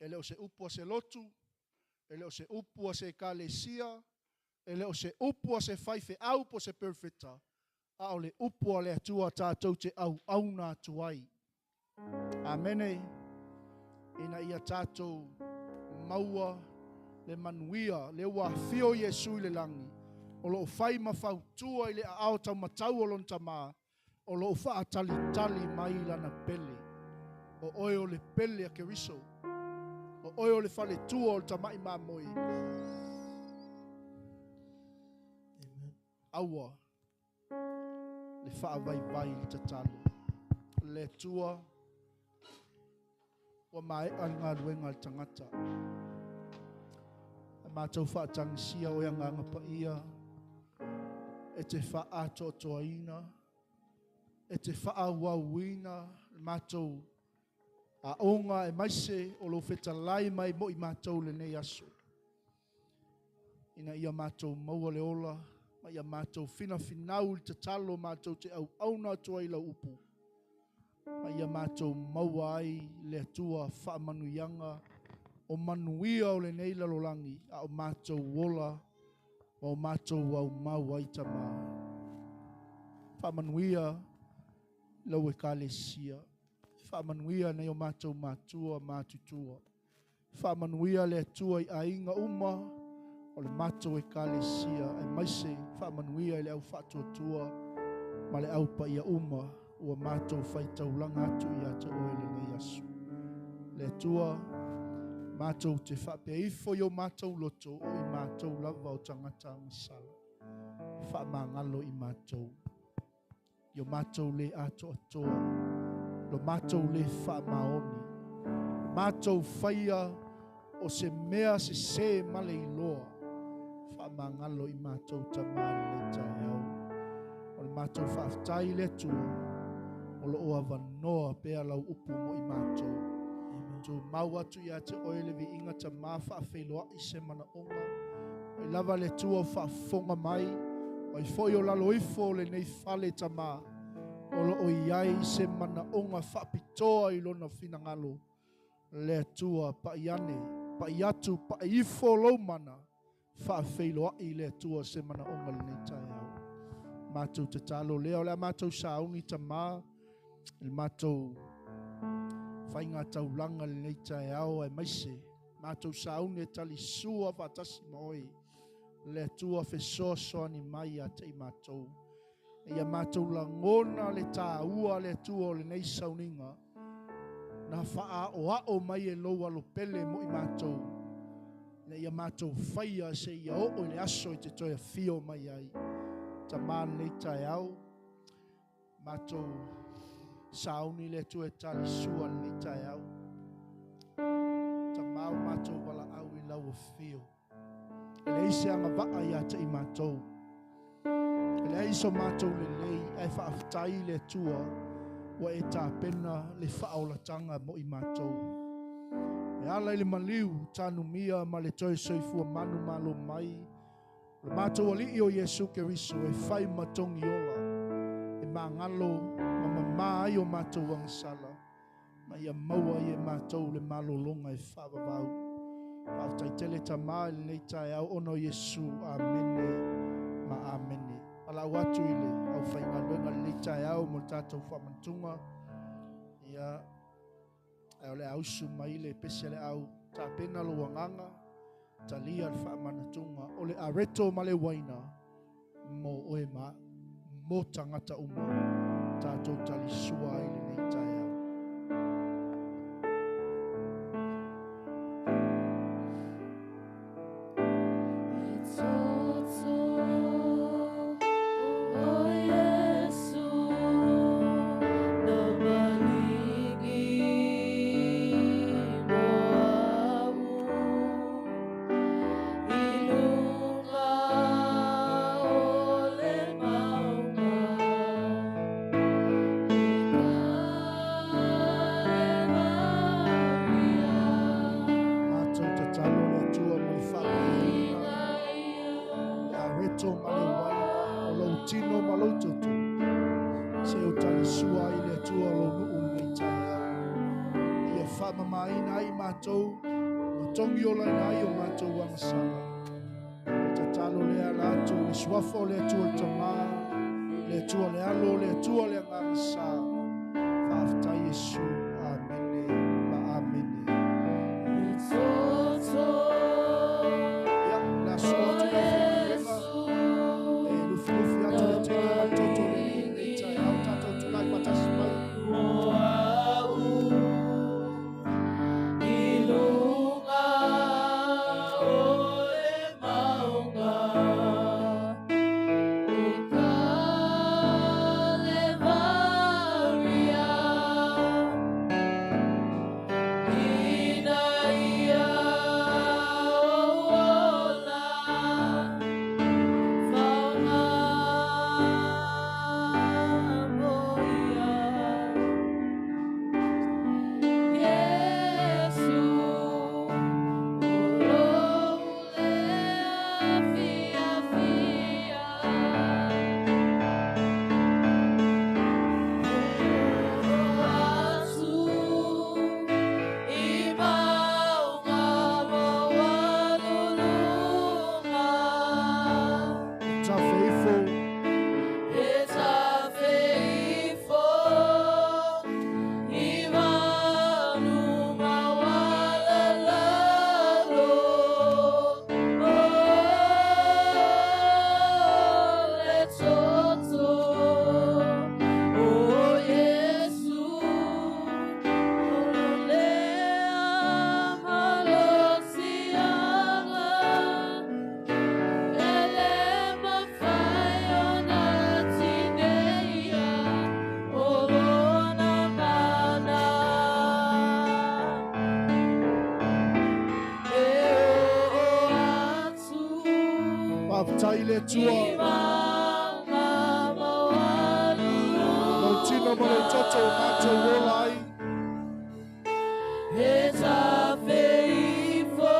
E leo se upua se lotu. E leo se upua se kalesia. E leo se upua se whaife au po se perfecta. A o le upua le tua tātou te au nā tuai. Amene. Ina ia tātou maua le manuia. Le ua fio Yesu I le langi. O lo whai mawhau tua I le ao tau matau o lon tamaa. O lo wha tali mai lana pele. O oi o le pele a keriso. O oi o le whale tua o le tamai mamoi. Amen. Aua. Le wha vai I tatalo. Le tua. Wa mai anga luenga al tangata. A mātou wha tangisia o yanga ngapa ia. E te wha ato toaina. E te wha wawina. Mātou a onga e maise o lo whetalai mai mo I mātou le nei aso. Ina ia mātou maua le ola. Ma ia mātou fina finau te talo mātou te au nā tua I la upu. Ma ia mātou maua ai le atua wha manuianga. O manuia o le nei lalolangi. A o mātou wola. O mātou au mau ai tama. Wha manuia lau e kalesia. Whamanuia nei o mātou mātua mātutua. Whamanuia le atua I ainga uma o le mātou e kalesia. E maise whamanuia I le au whatuatua ma le au pa ia uma ua mātou whaitaulanga atu I ata oele nei asu. Le atua mātou te whapeifo I o mātou loto o I mātou lava o tangata ngisala. Whamangalo I mātou. I o mātou le ato atoa. Lo mātou le wha maoni. Mātou whaia o se mea se male I loa. Wha mangalo I mātou tamāli le tai au. O le mātou whaaftai le tua. O lo oa wanoa pēa lau upu mo I mātou. Tu mau atu I ate oele vi inga ta mā whaafeiloa I se mana onga. O I lava le tua whaafonga mai. O I foi o lalo ifo le nei whale ta mā. Olo o iai se mana onga whapitoa I lona finangalo. Le tua pa iane, pa iatu, pa ifo lo mana. Whaafeiloa I le tua se mana onga le tai au. Mātou te talo leo, le mātou saungi ta mā. Le mātou whainga taulanga le tai au ai maise. Mātou saungi e tali sua whatasi moi. Le tua whesoa soa ni mai a te mātou. Ia mātou la ngona le tā ua le tua o le nei sauninga. Na wha o ao mai e loa lo pele mo I mātou. Na ia mātou whaia se ia o le aso I te toia fio mai ai. Ta man nei tai au. Mātou sauni le tua e tali sua nei tai au. Ta mau mātou wala au I lau o fio. Le ise anga vaa ia te I mātou. Le iso mātou le lei ai whaaftai le tua wa e tā pena le whaolatanga mo I mātou. E ala le maliu tānu mia ma le toi soifua manu malo mai. Le mātou ali o Yesu Keriso e whai matongi ola. E mangalo ma mamai o mātou wangsala. Ma ia maua I e mātou le malo longa e whaavavau. Whaaftai tele ta mai nei tai au ono Yesu. Amene ma amene. Ala watu ile au whainga luenga le tai au mo tātou whamantunga. Ia au le ausu mai le pese le au tā pena lo wanganga. Ta lia le whaamanatunga o le areto ma le waina. Mo oe ma mo tangata uma tātou tali sua ile nei tai au. Tongi ola nai o mātou wangasala. Ta talo lea lātou, le suafo le tua tama, le tua le alo, le tua le ngangasa. Whaaftai Yesu, amene, ma amene. Ia, la sua tu le whenga, e lufi atu le tira la toto le tai au tatou tu lai patasi mai. Taile tua no tino mo le toto mato wolai Eta feifo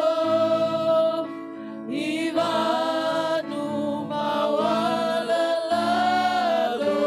Ivanu mawala lalo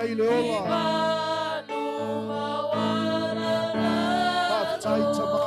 Whaftai le ola. Whaftai tama.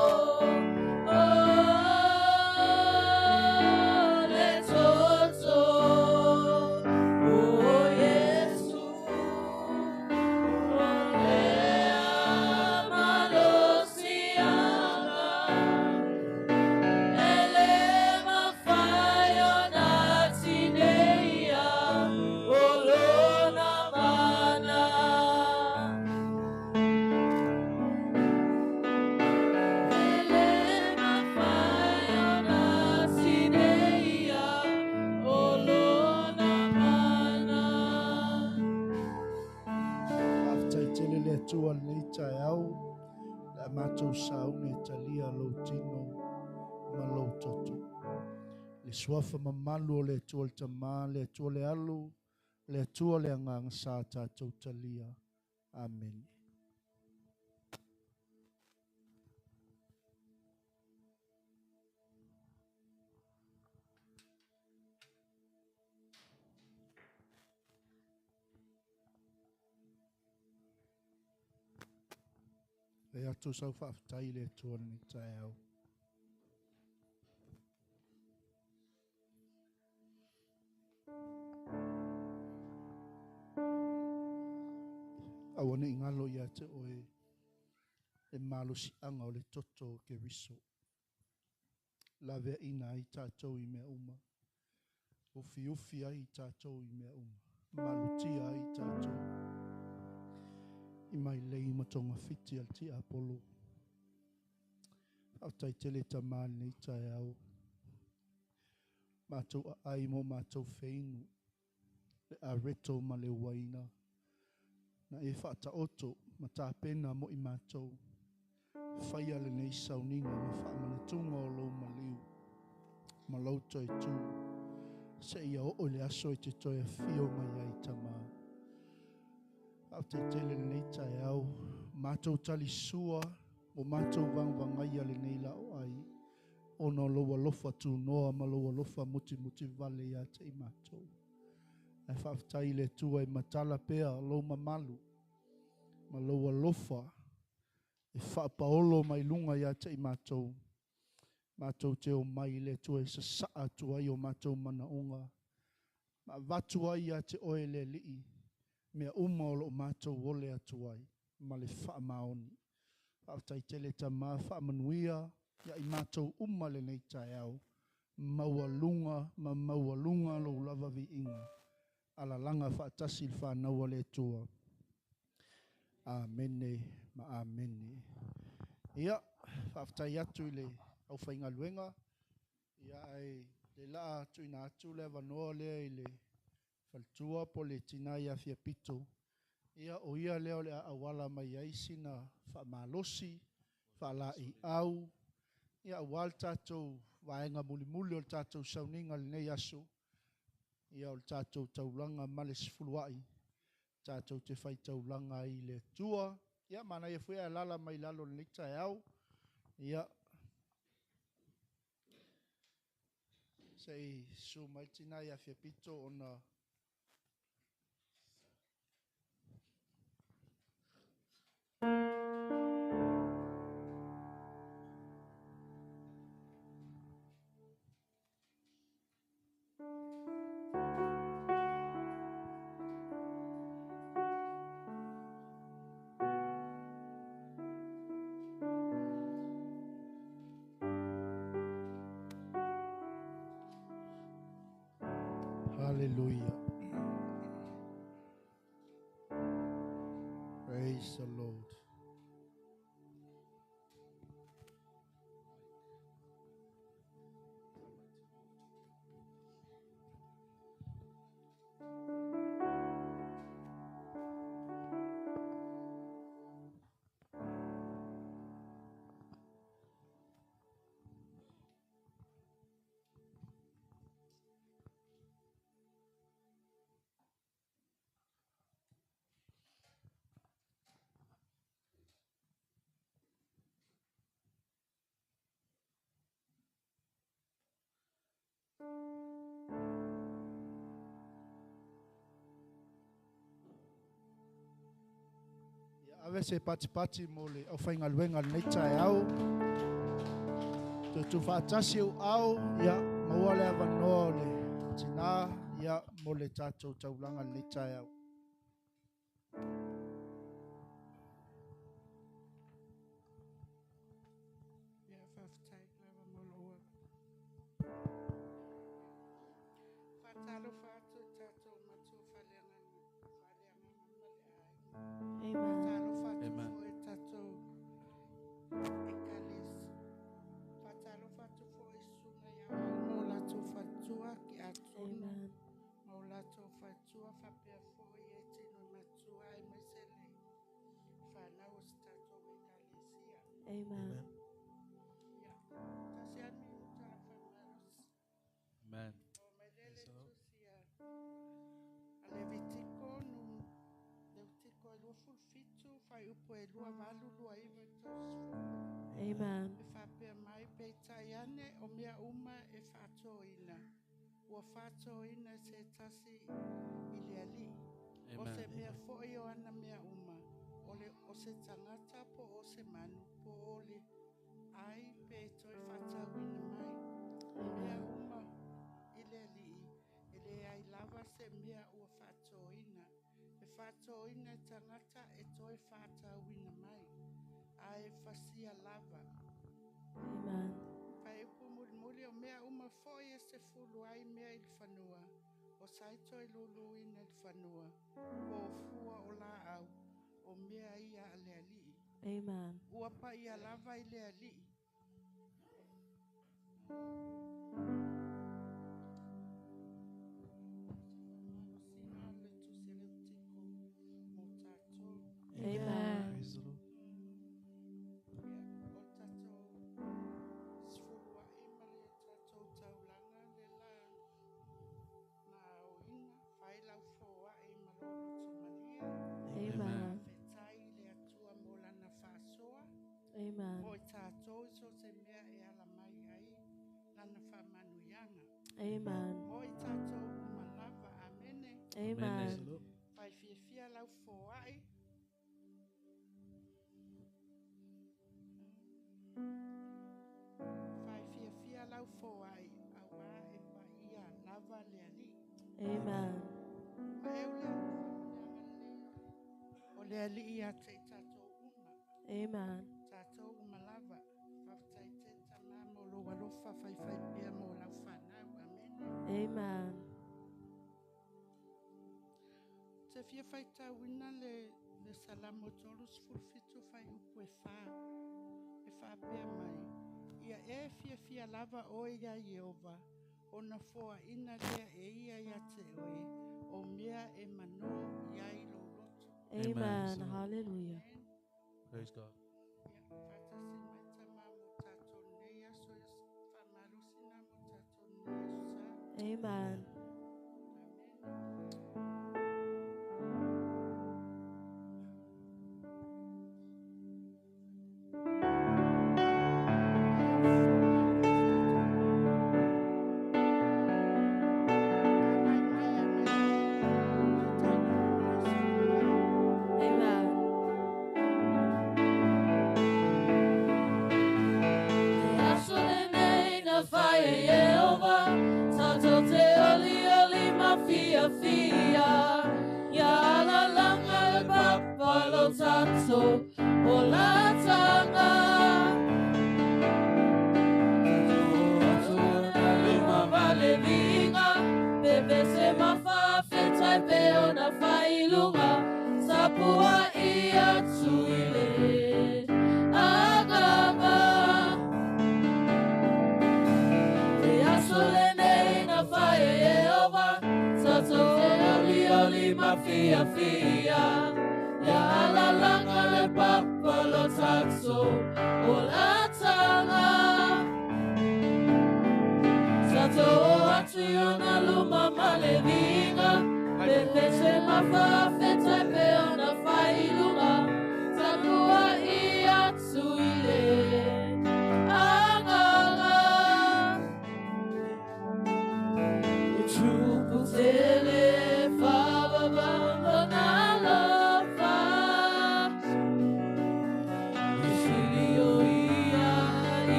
Tua nei tai au la matou sau ne talia lo tino ma lo toto le suafa mamalu o le tua le tama le tua le alu le tua le angang sa tatou talia. Amen. E atu sau whaafitai le tua ni tai au. Awane ingalo ia te oe e malo si anga o le toto ke riso. Lave ina i tātou i mea uma. Ufi ufi ai i tātou i mea uma. Malutia ai i tātou. I mai lei matonga fiti al ti apolo. Au tai tele ta mani nei tai au. Mātou a ai mo mātou feinu. Le a reto ma le waina. Na e whaata oto ma tā pena mo i mātou. Whaia le nei sauninga ma whaamana tunga o lo ma liu. Ma lauta e tū. Se ia o le aso e te toi a fio mai ai tamā. Au te tele nei tai au. Mātou tali sua. O mātou wangwangai ale nei la o ai. Ono loa lofa tu noa ma loa lofa muti muti vale ia te i mātou. E whaftai le tua e matala pea lo mamalu. Ma loa lofa. E whapaolo mai lunga ia te i mātou. Mātou te o mai le tua e sa saa tua i o mātou mana onga. Ma vatu ai ia te oe le lii. Mea uma o lo mātou wole atuai. Ma le wha maoni. Whaftai tele ta maa wha manuia. Ia i mātou umale nei tai au. Maua lunga lo lava vi inga. Ala langa whaatasi whanau le tua. Amene ma amene. Ia, whaftai atu le au whainga luenga. Ia ai le laa atu ina atu le wanoa lea i le whaltua po le tina ia fia pito. Ia o ia leo le awala mai aisina whamalosi, whala i au. Ia wal tātou waenga muli muli o tātou sauninga le nei aso. Ia o tātou taulanga male sifuluai. Tātou te whai taulanga i le tua. Ia mana ia fuia lala mai lalo le nekta e au. Ia. Sei su mai tina ia fia pito ona. Hallelujah. Praise the Lord. Ave se pati mo le au whainga luenga nei tae au. Tu whaatasi au ia maua le avanoa le tina ia mo le tātou taulanga nei tae au. Ia whaftai lawa moloa. Whatalo whātou tātou matua whaleanganga. Whaleanganga male ai. Amen. Whatalo whātou Amen. fo e tātou e kalis. Whatalo whātou fo e suna ia au mō lātou whatua ki atonu. Amen. Mō lātou whatua whapea fo i e tino matua ai maisele. Whanau o tātou e kalesia. Amen. Ia. Tasi ami utala whamaros. Amen. O melele tusia. A Levitiko nu Levitiko e lua fulfitu fai upo e lua valu lua iwa tosfu. Amen. E whapea mai pe taiane o mea uma e whatoina. Ua whatoina se tasi i lea li. O se mea foi o ana mea uma. O se tangata po o se manu po o le ai pe toi whatauina mai. Mea uma i lea li. E le ai lava se mea ua whatoina. E whatoina tangata e toi whatauina mai. Ai whasia lava. Amen. Pai upu muli o mea uma foi e se fulu ai mea il whanua. O saito i lulu ina il whanua. O fua o la au. O mea ia a lea li. Amen. Ua pa ia lava i lea li. Sina le tu se le tiko mo tato. Amen. Praise the Lord. O tato sfulua ima le tato taulanga le la. Na o ina whai lau foa e malolo tumalia. Amen. Whetai le atua mo lana whasoa. Amen. O i tātou so se mea e ala mai ai lana whamanuianga. Amen. O i tātou umalawa amene. Amen. Whai fia lau foai. Whai fia lau foai. Awa e pa ia lava le ali. Amen. Ma e ule o le ali ia te tātou uma. Amen. Tātou umalawa. Whaftai te tama mo lo walofa whai pia mo lau whanau. Amene. Amen. Te fia whai tauina le salamo tolus fulfitu whai upu e wha pia mai. Ia e fia lava o ia Iova, o na foa ina lea e ia ia te oe, o mea e mano ia i lo lotu. Amen. Hallelujah. Praise God. Ia whatasi mai tama mo tātou nea so ia whamarusina mo tātou nea sa. Amen.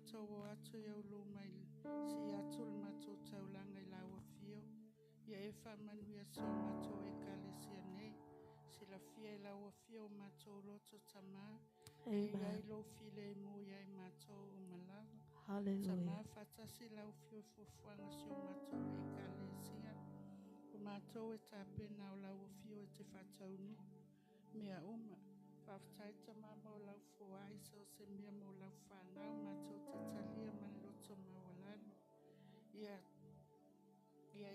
mātou o atu iau lo mai si atu le mātou taulanga I laua fio. Ia e whamanuia so mātou e kalesia nei. Si la fia I laua fio mātou roto tamā. E iai lo file mo iai mātou o malawa. Hallelujah. Tamā whatasi lau fio fufuanga sio mātou e kalesia. O mātou e tāpena o laua fio e te whataunu. Mea uma. Whawhtai tamā mo lau fuai so se mea mo lau whanau mātou te talia man loto mawalano. Ia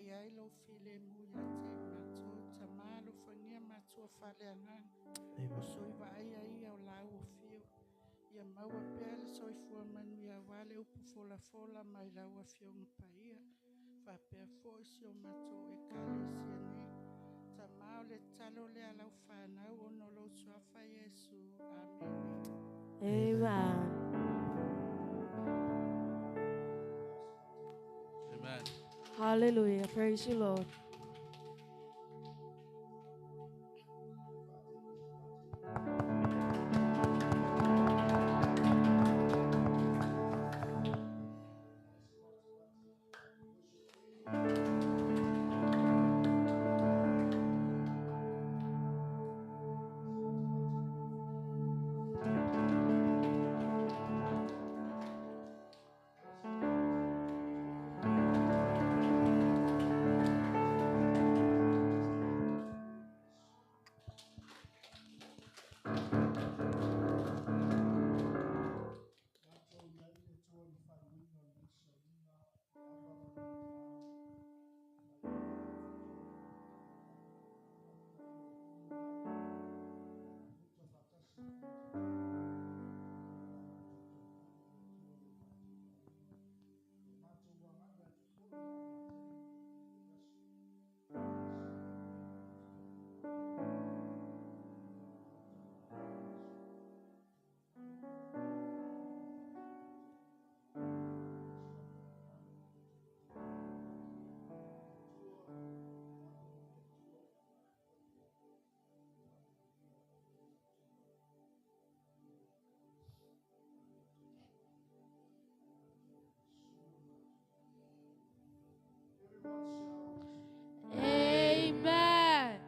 iai lo file mo ia te mātou tamā lo whangia mātou whale anang. O soiwa ai au lau o fio. Ia maua pēle soifua manu ia wale upu fola fola mai lau a fio ngapaia. Whapea fo si o mātou e kalesia nei. Tamā o le talo le alau whanau o no lo suafa Yesu. Amen. Amen. Amen. Hallelujah. Praise you, Lord. Amen.